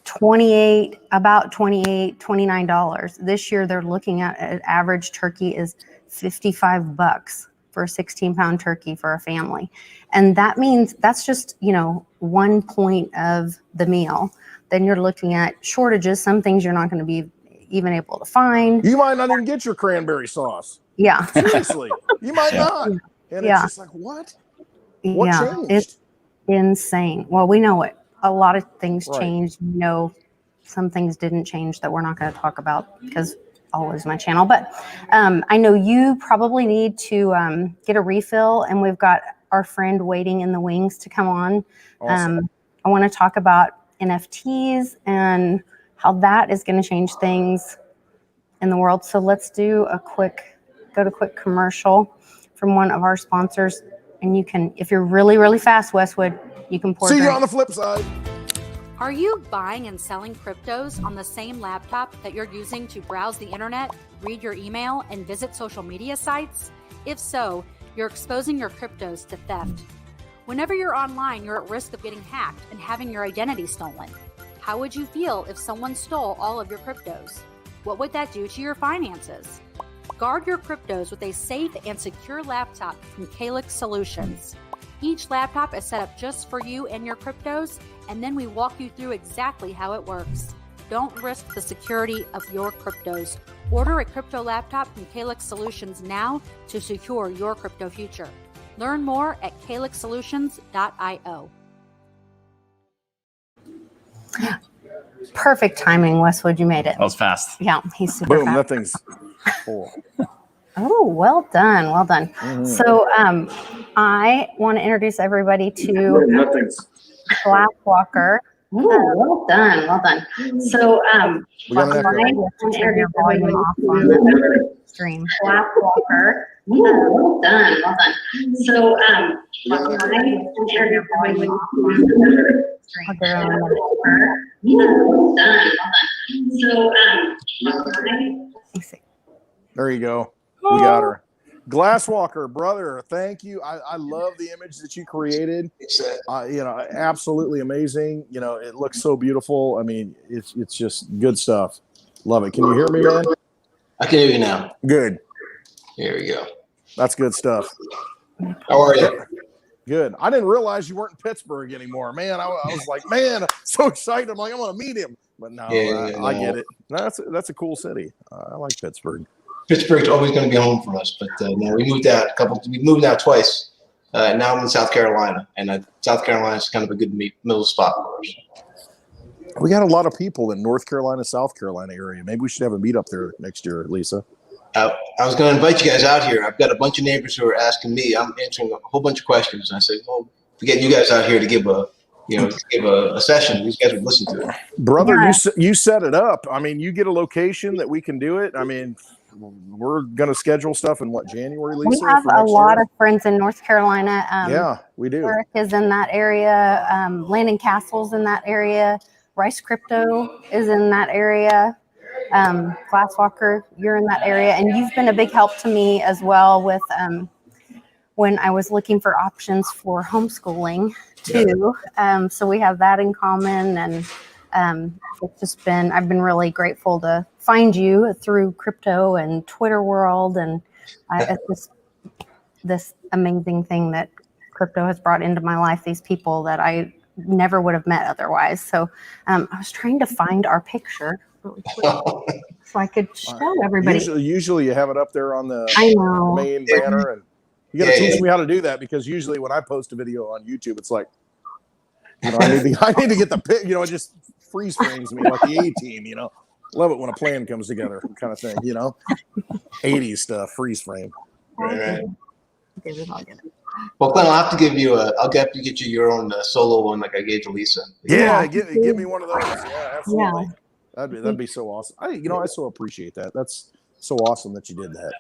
S1: $29. This year, they're looking at an average turkey is $55 for a 16-pound turkey for a family. And that means that's just, you know, 1 point of the meal. Then you're looking at shortages, some things you're not going to be even able to find.
S2: You might not even get your cranberry sauce.
S1: Yeah.
S2: Seriously. You might not. And it's just like, what? What changed?
S1: It's insane. Well, we know it. A lot of things changed. You know, some things didn't change that we're not going to talk about because I'll lose my channel. But I know you probably need to get a refill, and we've got our friend waiting in the wings to come on.
S2: Awesome.
S1: I want to talk about NFTs and how that is going to change things in the world. So let's do a quick commercial from one of our sponsors. And you can, if you're really, really fast, Westwood, you can pour.
S2: See you on the flip side.
S4: Are you buying and selling cryptos on the same laptop that you're using to browse the internet, read your email, and visit social media sites? If so, you're exposing your cryptos to theft. Whenever you're online, you're at risk of getting hacked and having your identity stolen. How would you feel if someone stole all of your cryptos? What would that do to your finances? Guard your cryptos with a safe and secure laptop from Calyx Solutions. Each laptop is set up just for you and your cryptos, and then we walk you through exactly how it works. Don't risk the security of your cryptos. Order a crypto laptop from Calyx Solutions now to secure your crypto future. Learn more at calyxsolutions.io.
S1: Perfect timing, Westwood. You made it.
S3: That was fast.
S1: Yeah, he's super
S2: Boom,
S1: fast.
S2: that thing's full.
S1: Oh, well done. Well done.
S2: Mhm.
S1: So I want to introduce everybody to Glasswalker. Oh, well done. Well done. So
S2: We got an echo.
S1: I want to introduce everybody off on the stream. Glasswalker. Well done. Well done. So I want to introduce everybody off on the stream. Well done. Well done. So
S2: There you go. We got her. Glasswalker, brother, thank you. I love the image that you created. Absolutely amazing. It looks so beautiful. I mean, it's just good stuff. Love it. Can you hear me, man?
S5: I can hear you now.
S2: Good.
S5: Here we go.
S2: That's good stuff.
S5: How are you?
S2: Good. I didn't realize you weren't in Pittsburgh anymore, man. I was like, man, so excited. I'm like, I want to meet him. But no, I get it. That's a cool city. I like Pittsburgh.
S5: Pittsburgh's always going to be home for us, but no, we moved out twice. Now I'm in South Carolina, and South Carolina is kind of a good middle spot for us.
S2: We got a lot of people in North Carolina, South Carolina area. Maybe we should have a meet up there next year, Lisa.
S5: I was going to invite you guys out here. I've got a bunch of neighbors who are asking me. I'm answering a whole bunch of questions, and I said, "Well, to get you guys out here to give a session, these guys would listen to it."
S2: Brother, you set it up. I mean, you get a location that we can do it. I mean, we're going to schedule stuff in January, Lisa?
S1: We have a lot of friends in North Carolina.
S2: Yeah, we do.
S1: Eric is in that area. Landon Castle's in that area. Rice Crypto is in that area. Glasswalker, you're in that area. And you've been a big help to me as well with when I was looking for options for homeschooling too. So we have that in common. And I've been really grateful to find you through crypto and Twitter world. And it's this amazing thing that crypto has brought into my life, these people that I never would have met otherwise. So I was trying to find our picture really quick so I could show everybody.
S2: Usually you have it up there on the main banner, and you got to teach me how to do that, because usually when I post a video on YouTube, it's like, I need to get the pic, it just freeze frames me like the A-Team, Love it when a plan comes together, kind of thing, 80s stuff, freeze frame.
S5: Right. Well, Glenn, I'll get you your own solo one, like I gave to Lisa.
S2: Yeah, give me one of those. Yeah, absolutely. Yeah. That'd be so awesome. I so appreciate that. That's so awesome that you did that.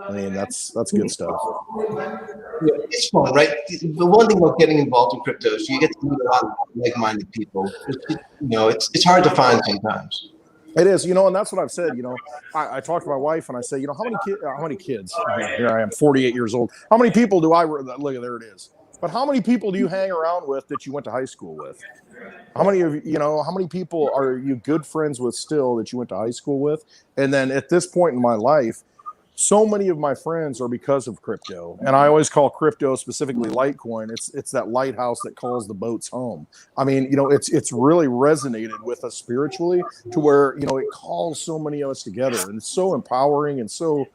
S2: I mean, that's good stuff.
S5: Yeah, it's fun, right? The one thing about getting involved in crypto is you get to meet a lot of like-minded people. It's hard to find sometimes.
S2: It is, and that's what I've said. I talk to my wife and I say, how many kids? Here I am, 48 years old. How many people do I look at? There it is. But how many people do you hang around with that you went to high school with? How many how many people are you good friends with still that you went to high school with? And then at this point in my life, so many of my friends are because of crypto. And I always call crypto, specifically Litecoin, it's that lighthouse that calls the boats home. I mean, it's really resonated with us spiritually to where, it calls so many of us together, and it's so empowering. And so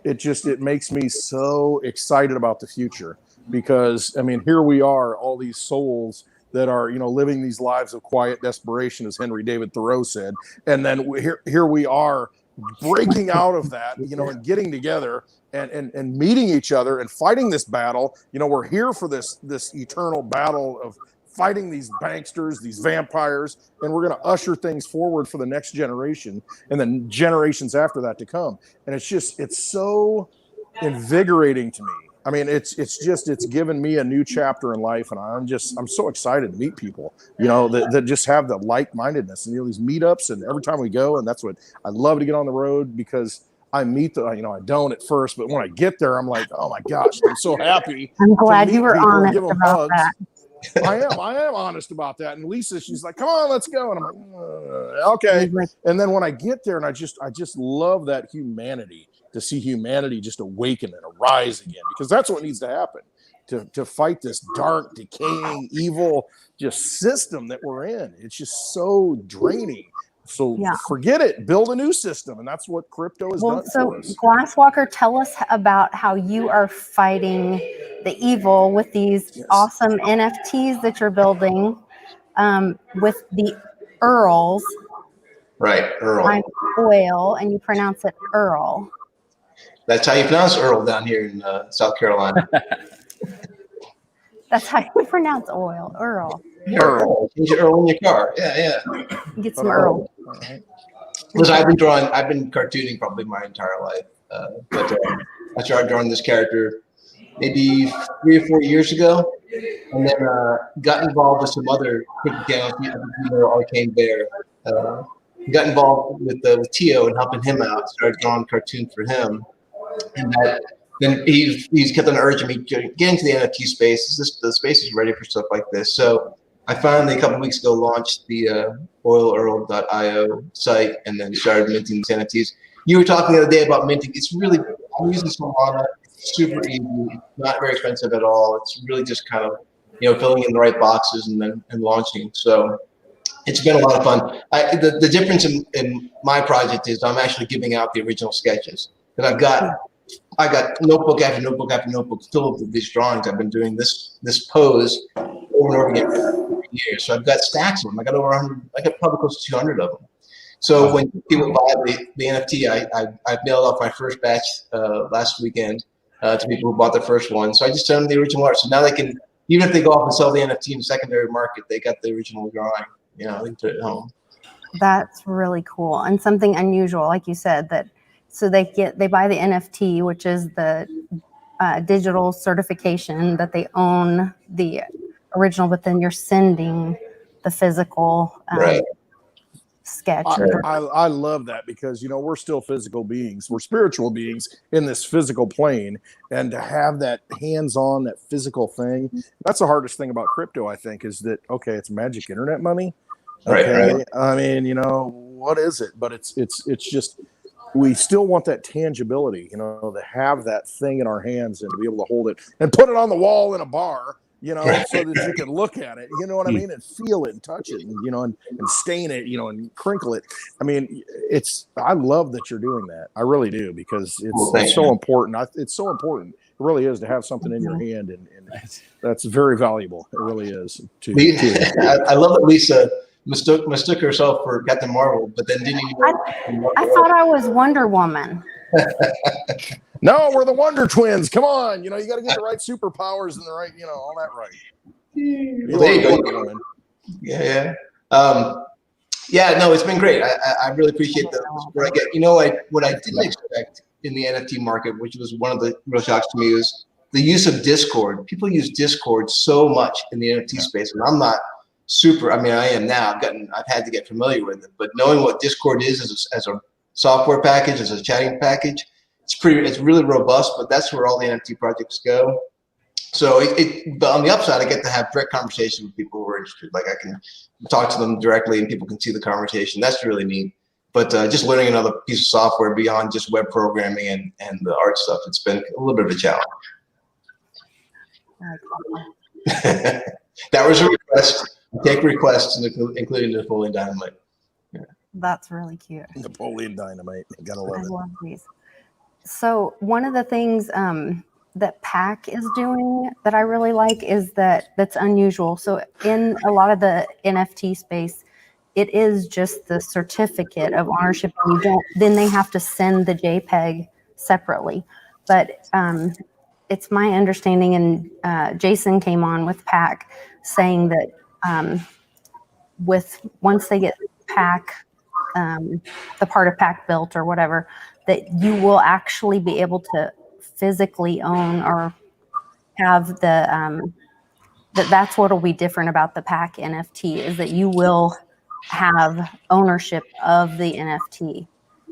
S2: it makes me so excited about the future, because I mean, here we are, all these souls that are, living these lives of quiet desperation, as Henry David Thoreau said. And then here we are, breaking out of that, and getting together and meeting each other and fighting this battle. We're here for this eternal battle of fighting these banksters, these vampires, and we're going to usher things forward for the next generation and then generations after that to come. And it's so invigorating to me. I mean, it's given me a new chapter in life, and I'm so excited to meet people, that just have the like-mindedness, and these meetups, and every time we go, and that's what I love to get on the road, because I meet I don't at first, but when I get there, I'm like, oh my gosh, I'm so happy.
S1: I'm glad you were honest about that.
S2: I am honest about that. And Lisa, she's like, come on, let's go. And I'm like, okay. And then when I get there, and I just love that humanity, to see humanity just awaken and arise again, because that's what needs to happen to fight this dark, decaying, evil just system that we're in. It's just so draining So
S1: Yeah.
S2: forget it. Build a new system, and that's what crypto has done
S1: So
S2: for us.
S1: Glasswalker, tell us about how you are fighting the evil with these awesome NFTs that you're building, with the Earls.
S5: Right, Earl.
S1: I'm Oil, and you pronounce it Earl.
S5: That's how you pronounce Earl down here in South Carolina.
S1: That's how you pronounce oil, Earl.
S5: Earl. Change your Earl in your car. Yeah.
S1: Get some Earl.
S2: All right.
S5: Listen, I've been cartooning probably my entire life. But I started drawing this character maybe 3 or 4 years ago, and then got involved with some other crypto channels. You know, Arcane Bear. Got involved with Tio and helping him out. Started drawing cartoons for him, and then he's kept on urging me to get into the NFT space. The space is ready for stuff like this. So I finally, a couple of weeks ago, launched the oilearl.io site and then started minting these NFTs. You were talking the other day about minting. It's really, I'm using Solana. It's super easy. It's not very expensive at all. It's really just kind of, filling in the right boxes and launching. So it's been a lot of fun. The difference in my project is I'm actually giving out the original sketches. Because I got notebook after notebook after notebook filled with these drawings. I've been doing this pose over and over again for years. So I've got stacks of them. I got over 100. I got probably close to 200 of them. So when people buy the NFT, I mailed off my first batch last weekend to people who bought the first one. So I just sent them the original art. So now they can, even if they go off and sell the NFT in the secondary market, they got the original drawing. They can put it at home.
S1: That's really cool and something unusual, like you said, that so they buy the NFT, which is the digital certification that they own the original, but then you're sending the physical
S5: Right.
S1: sketch.
S2: I love that because we're still physical beings. We're spiritual beings in this physical plane, and to have that hands-on, that physical thing, that's the hardest thing about crypto, I think, is that it's magic internet money. Okay.
S5: Right.
S2: I mean, what is it? But it's just, we still want that tangibility, to have that thing in our hands and to be able to hold it and put it on the wall in a bar, so that you can look at it, you know what I mean, and feel it and touch it, and stain it, and crinkle it. I mean, I love that you're doing that. I really do, because it's so important. It's so important. It really is to have something in your hand, and that's very valuable. It really is.
S5: I love that Lisa mistook herself for Captain Marvel, but then didn't even.
S1: I thought I was Wonder Woman.
S2: No, we're the Wonder Twins. Come on, you got to get the right superpowers and the right, all that right.
S5: Well, there you go. Yeah. No, it's been great. I really appreciate the support I get. What I didn't expect in the NFT market, which was one of the real shocks to me, was the use of Discord. People use Discord so much in the NFT space, and I'm not super. I mean, I am now. I've had to get familiar with it, but knowing what Discord is as a software package, as a chatting package, it's really robust. But that's where all the NFT projects go. So but on the upside, I get to have direct conversations with people who are interested. Like I can talk to them directly, and people can see the conversation. That's really neat. But just learning another piece of software beyond just web programming and the art stuff, it's been a little bit of a challenge. That was a request. Take requests, including Napoleon Dynamite. Yeah.
S1: That's really cute.
S2: Napoleon Dynamite. Gotta love
S1: I
S2: it.
S1: love these. So one of the things that PAC is doing that I really like is that's unusual. So in a lot of the NFT space, it is just the certificate of ownership. Then they have to send the JPEG separately. But it's my understanding, and Jason came on with PAC saying that once they get PAC, the part of PAC built or whatever, that you will actually be able to physically own or have that's what will be different about the PAC NFT, is that you will have ownership of the NFT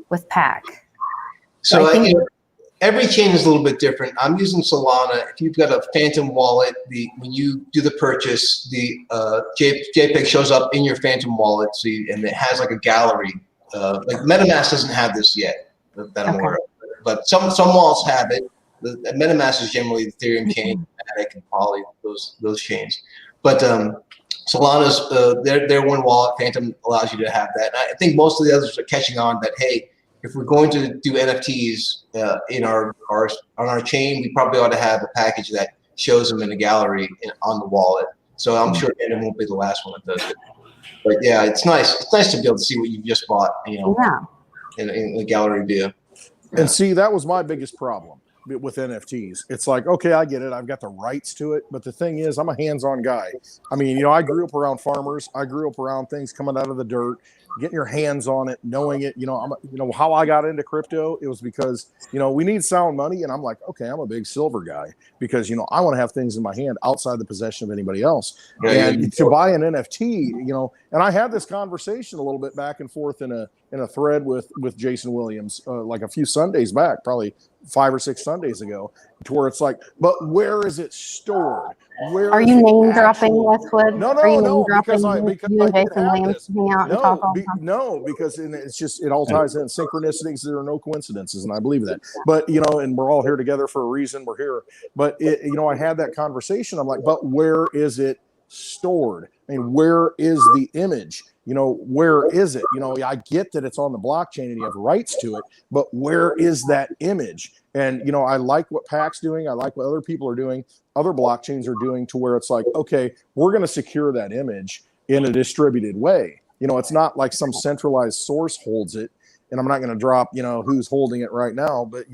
S1: with PAC.
S5: So I think every chain is a little bit different. I'm using Solana. If you've got a Phantom wallet, when you do the purchase, the JPEG shows up in your Phantom wallet, and it has like a gallery. Like MetaMask doesn't have this yet that I'm aware of, but some wallets have it. The MetaMask is generally the Ethereum chain, Matic and Poly, those chains. But Solana's their one wallet, Phantom, allows you to have that. And I think most of the others are catching on that, hey, if we're going to do NFTs in on our chain, we probably ought to have a package that shows them in a gallery on the wallet. So I'm sure Phantom won't be the last one that does it. But yeah, it's nice. It's nice to be able to see what you just bought, in the gallery view. Yeah.
S2: And see, that was my biggest problem with NFTs. It's like, okay, I get it. I've got the rights to it. But the thing is, I'm a hands-on guy. I mean, I grew up around farmers. I grew up around things coming out of the dirt, getting your hands on it, knowing it. How I got into crypto, it was because, we need sound money. And I'm like, okay, I'm a big silver guy because, I want to have things in my hand outside the possession of anybody else. And to buy an NFT, and I had this conversation a little bit back and forth in a thread with Jason Williams, like a few Sundays back, probably 5 or 6 Sundays ago, to where it's like, but where is it stored? Where
S1: are you name dropping Westwood?
S2: No, because I
S1: Jason Williams hang out and talk all the time?
S2: No, because it's just, it all ties in synchronicities. There are no coincidences, and I believe that. But and we're all here together for a reason. We're here. But I had that conversation. I'm like, but where is it stored? I mean, where is the image? Where is it? I get that it's on the blockchain and you have rights to it, but where is that image? And, I like what Pack's doing. I like what other people are doing. Other blockchains are doing, to where it's like, okay, we're going to secure that image in a distributed way. It's not like some centralized source holds it. And I'm not going to drop, who's holding it right now, but,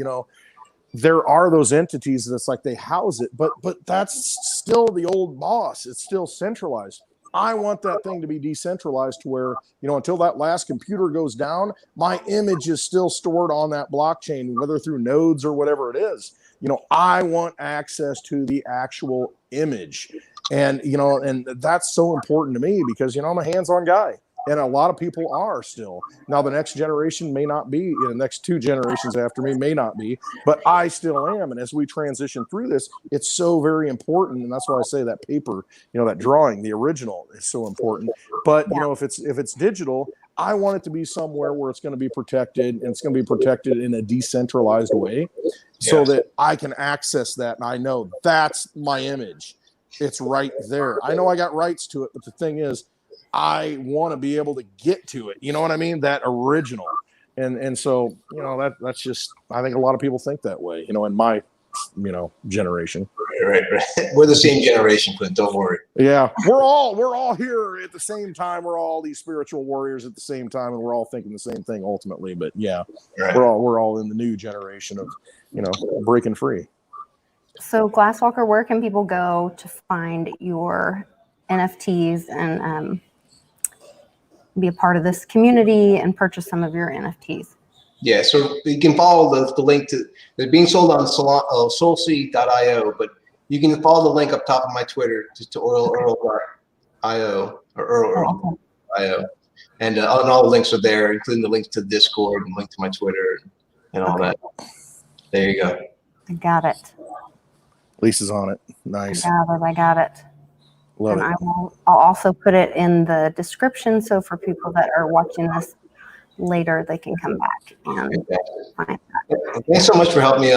S2: there are those entities that's like they house it, but that's still the old boss. It's still centralized. I want that thing to be decentralized to where, until that last computer goes down, my image is still stored on that blockchain, whether through nodes or whatever it is. I want access to the actual image. And, and that's so important to me because, I'm a hands-on guy. And a lot of people are still. Now, the next generation may not be, the next 2 generations after me may not be, but I still am. And as we transition through this, it's so very important. And that's why I say that paper, that drawing, the original, is so important. But, if it's digital, I want it to be somewhere where it's going to be protected, and it's going to be protected in a decentralized way so that I can access that. And I know that's my image. It's right there. I know I got rights to it, but the thing is, I want to be able to get to it. You know what I mean? That original. And so, that's just, I think a lot of people think that way, in my, generation.
S5: Right. We're the same generation, Clint. Don't worry.
S2: Yeah. We're all here at the same time. We're all these spiritual warriors at the same time, and we're all thinking the same thing ultimately. But yeah, right. We're all in the new generation of, breaking free.
S1: So Glasswalker, where can people go to find your NFTs and be a part of this community and purchase some of your NFTs?
S5: Yeah, so you can follow the link to, they're being sold on soulseed.io, but you can follow the link up top of my Twitter to earl.io or earl.io. And all the links are there, including the links to Discord and link to my Twitter and all that. There you go.
S1: I got it.
S2: Lisa's on it. Nice.
S1: I got it.
S2: Love
S1: and
S2: it.
S1: I'll also put it in the description, so for people that are watching this later, they can come back and find that.
S5: Thanks so much for helping me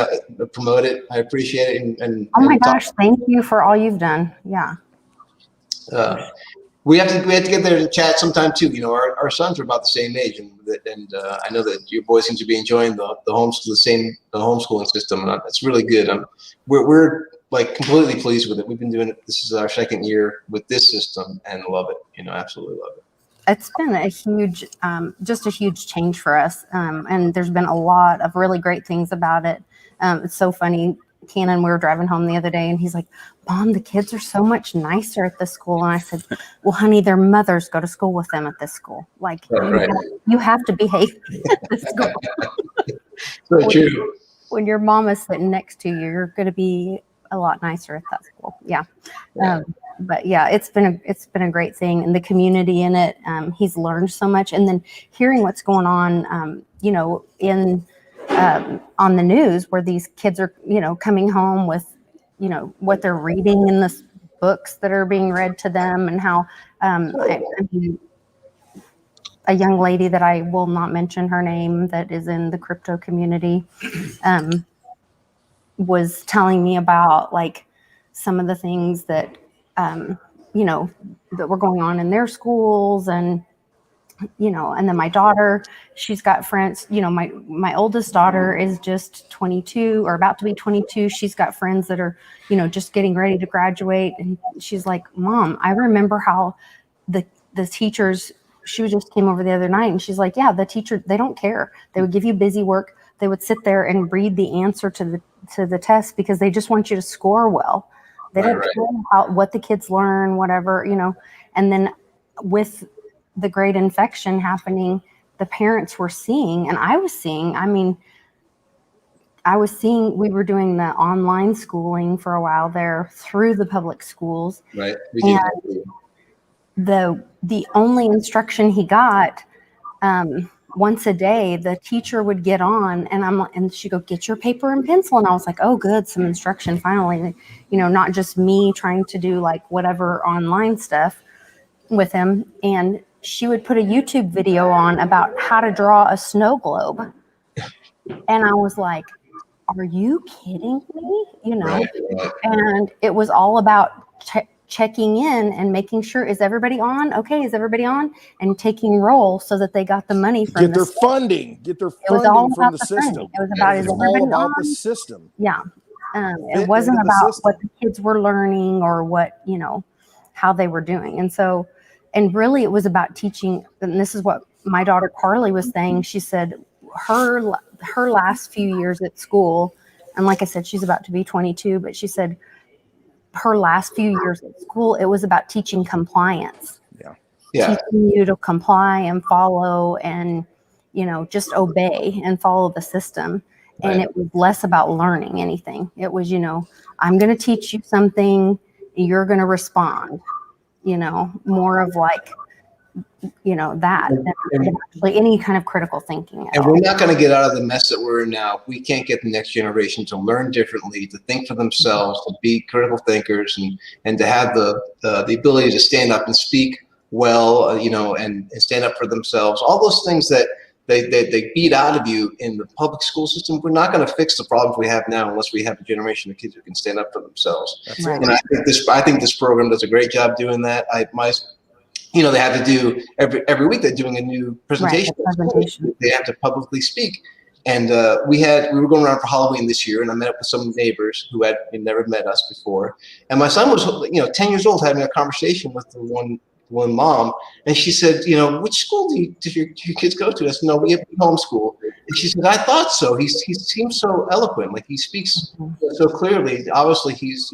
S5: promote it. I appreciate it. And
S1: oh my gosh, thank you for all you've done. Yeah.
S5: We have to get there to chat sometime too. Our sons are about the same age, and I know that your boys seem to be enjoying the homeschooling system, and it's really good. We're like completely pleased with it. We've been doing it. This is our 2nd year with this system, and love it. Absolutely love it.
S1: It's been a huge, just a huge change for us, and there's been a lot of really great things about it. It's so funny. Cannon, we were driving home the other day, and he's like, Mom, the kids are so much nicer at this school. And I said, well, honey, their mothers go to school with them at this school. Like, you have to behave at this school.
S5: So true.
S1: When your mom is sitting next to you, you're going to be a lot nicer at that school. Yeah. But yeah, it's been a great thing, and the community in it. He's learned so much, and then hearing what's going on, on the news, where these kids are, coming home with, what they're reading in the books that are being read to them, and how a young lady that I will not mention her name, that is in the crypto community, was telling me about like some of the things that that were going on in their schools. And and then my daughter, she's got friends, my oldest daughter is just 22 or about to be 22. She's got friends that are, just getting ready to graduate. And she's like, Mom, I remember how the teachers, she just came over the other night and she's like, yeah, the teacher, they don't care. They would give you busy work. They would sit there and read the answer to the test because they just want you to score well. They don't care about what the kids learn, whatever, and then with the great infection happening, the parents were seeing, and I was seeing, we were doing the online schooling for a while there through the public schools.
S5: Right.
S1: And the only instruction he got, once a day, the teacher would get on and she'd go, get your paper and pencil. And I was like, oh, good. Some instruction finally, not just me trying to do like whatever online stuff with him. And she would put a YouTube video on about how to draw a snow globe. And I was like, are you kidding me? And it was all about checking in and making sure, is everybody on? Okay, is everybody on? And taking roll so that they got the money from
S2: get their funding from the system.
S1: It was about,
S2: the system.
S1: Yeah. It wasn't about what the kids were learning or what, how they were doing. And really it was about teaching. And this is what my daughter Carly was saying. She said her last few years at school, and like I said, she's about to be 22, but she said her last few years at school, it was about teaching compliance.
S5: Yeah.
S1: Teaching you to comply and follow and, just obey and follow the system.
S5: Right.
S1: And it was less about learning anything. It was, I'm going to teach you something, you're going to respond, more of like, that than actually any kind of critical thinking.
S5: And we're not going to get out of the mess that we're in now if we can't get the next generation to learn differently, to think for themselves, to be critical thinkers, and to have the ability to stand up and speak well, and stand up for themselves. All those things that they beat out of you in the public school system. We're not going to fix the problems we have now unless we have a generation of kids who can stand up for themselves.
S1: Right.
S5: And I think this program does a great job doing that. They have to do every week. They're doing a new presentation.
S1: Right,
S5: they have to publicly speak. And we were going around for Halloween this year, and I met up with some neighbors who had never met us before. And my son was 10 years old, having a conversation with the one mom, and she said, which school do your kids go to? I said, no, we have homeschool. And she said, I thought so. He seems so eloquent, like he speaks so clearly. Obviously, he's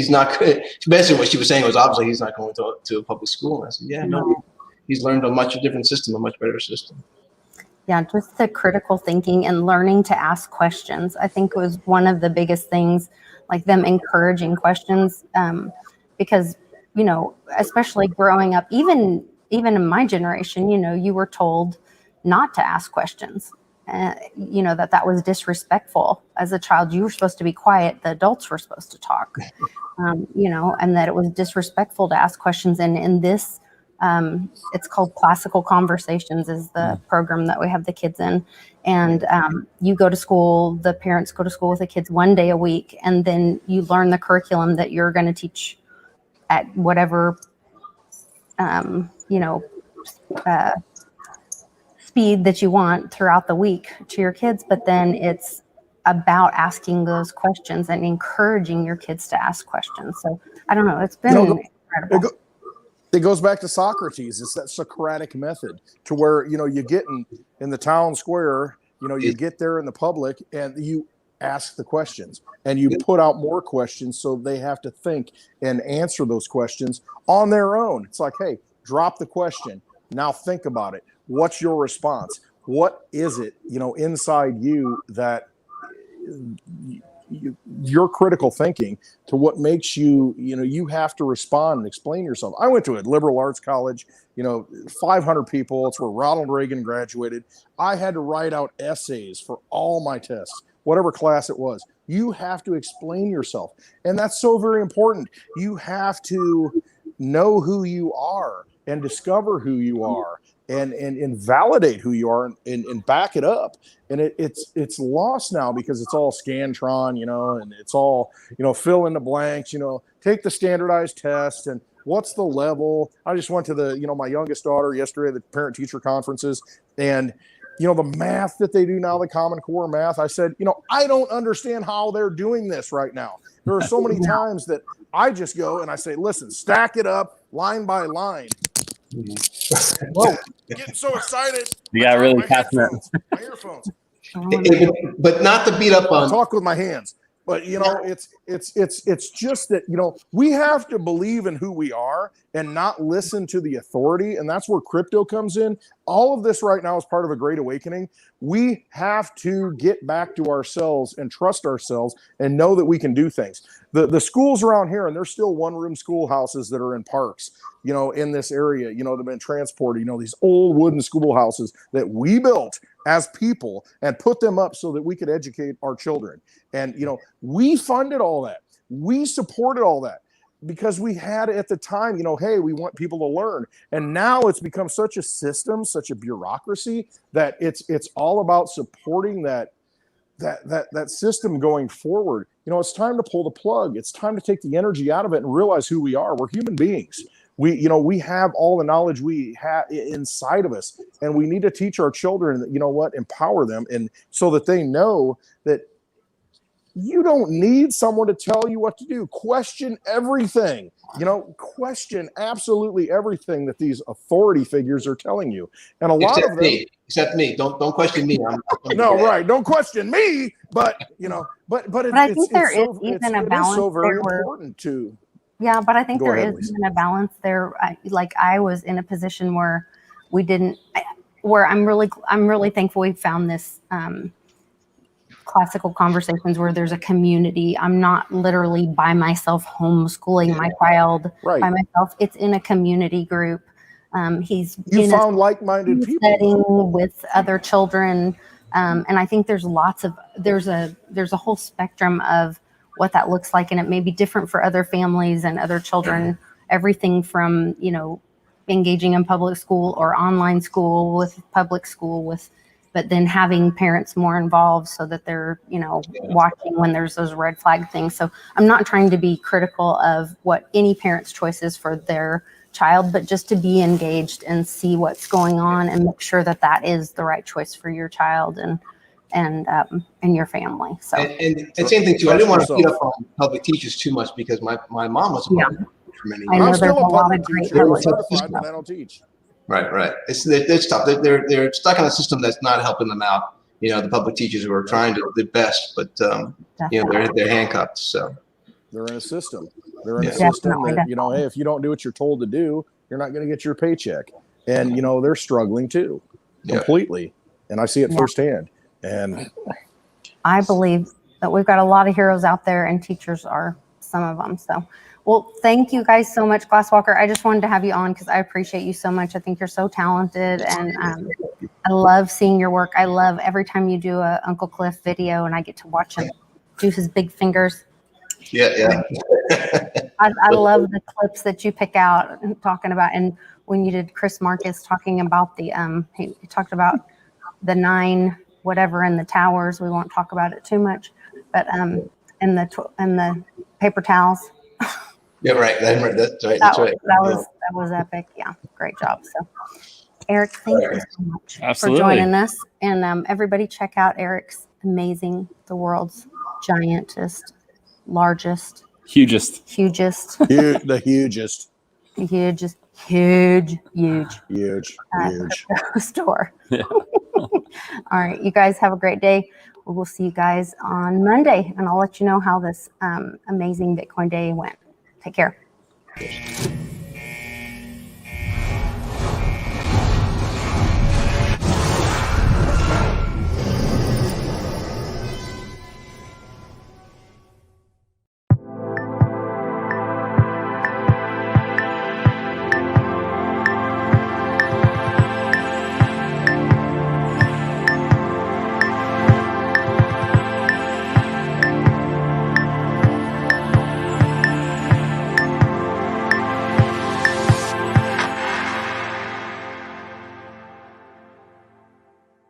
S5: not good. Basically, what she was saying was obviously he's not going to a public school. And I said, yeah, no, he's learned a much different system, a much better system.
S1: Yeah, just the critical thinking and learning to ask questions, I think was one of the biggest things, like them encouraging questions, because especially growing up, even in my generation, you were told not to ask questions, that was disrespectful. As a child, you were supposed to be quiet. The adults were supposed to talk, and that it was disrespectful to ask questions. And in this, it's called Classical Conversations is the program that we have the kids in. And you go to school, the parents go to school with the kids one day a week, and then you learn the curriculum that you're going to teach at whatever, speed that you want throughout the week to your kids. But then it's about asking those questions and encouraging your kids to ask questions. So I don't know, it's been incredible.
S2: It goes back to Socrates. It's that Socratic method to where, you get in the town square, you get there in the public and you ask the questions and you put out more questions so they have to think and answer those questions on their own. It's like, hey, drop the question. Now think about it. What's your response? What is it, inside you that your critical thinking to what makes you, you have to respond and explain yourself. I went to a liberal arts college, 500 people. It's where Ronald Reagan graduated. I had to write out essays for all my tests, whatever class it was. You have to explain yourself. And that's so very important. You have to know who you are and discover who you are and validate who you are and back it up. And it's lost now because it's all Scantron, you know, and it's all, you know, fill in the blanks, you know, take the standardized test and what's the level. I just went to the, you know, my youngest daughter yesterday, the parent teacher conferences, and, you know, the math that they do now, the Common Core math, I said, you know, I don't understand how they're doing this right now. There are so many times that I just go and I say, listen, stack it up line by line. Whoa, getting so excited.
S3: You got really passionate.
S2: My earphones.
S5: But not to beat up on.
S2: Talk with my hands. But, you know, it's just that, you know, we have to believe in who we are and not listen to the authority. And that's where crypto comes in. All of this right now is part of a great awakening. We have to get back to ourselves and trust ourselves and know that we can do things. The schools around here, and there's still one-room schoolhouses that are in parks, you know, in this area, you know, they've been transported, you know, these old wooden schoolhouses that we built as people and put them up so that we could educate our children. And, you know, we funded all that. We supported all that because we had at the time, you know, hey, we want people to learn. And now it's become such a system, such a bureaucracy that it's all about supporting that system going forward. You know, it's time to pull the plug. It's time to take the energy out of it and realize who we are. We're human beings. We have all the knowledge we have inside of us, and we need to teach our children that, you know what, empower them, and so that they know that you don't need someone to tell you what to do. Question everything, you know, question absolutely everything that these authority figures are telling you. And a lot of them,
S5: except me. Don't question me.
S2: No, right. Don't question me. But, you know, but
S1: I think there is even a balance.
S2: It is so very important to.
S1: Yeah, but I think there is even a balance there. Like I was in a position where I'm really thankful we found this classical conversations where there's a community. I'm not literally by myself homeschooling my child by myself. It's in a community group. You
S2: found like-minded people
S1: setting with other children, and I think there's a whole spectrum of what that looks like, and it may be different for other families and other children. Everything from, you know, engaging in public school or online school with public school but then having parents more involved so that they're, you know, watching when there's those red flag things. So I'm not trying to be critical of what any parent's choice is for their child, but just to be engaged and see what's going on and make sure that that is the right choice for your child and your family. So
S5: and same thing too. I didn't want to beat up on public teachers too much because my mom was a public teacher for many years.
S1: I know there's a lot of great public
S2: teachers, but I don't teach.
S5: Right. It's tough. They're stuck in a system that's not helping them out. You know, the public teachers who are trying to do their best, but you know, they're handcuffed. So
S2: they're in a system. They're in a system that, you know, hey, if you don't do what you're told to do, you're not going to get your paycheck. And, you know, they're struggling too, completely. And I see it firsthand. And
S1: I believe that we've got a lot of heroes out there, and teachers are some of them. So, well, thank you guys so much, Glasswalker. I just wanted to have you on because I appreciate you so much. I think you're so talented, and I love seeing your work. I love every time you do a Uncle Cliff video, and I get to watch him do his big fingers.
S5: Yeah.
S1: I love the clips that you pick out and talking about, and when you did Chris Marcus talking about the he talked about the 9 whatever in the towers. We won't talk about it too much, but and the paper towels.
S5: Yeah, right. That's right.
S1: That was epic. Yeah, great job. So, Eric, thank you so much for joining us. And everybody, check out Eric's amazing, the world's giantest, largest,
S2: hugest
S1: store. Yeah. All right, you guys have a great day. We will see you guys on Monday, and I'll let you know how this amazing Bitcoin day went. Take care.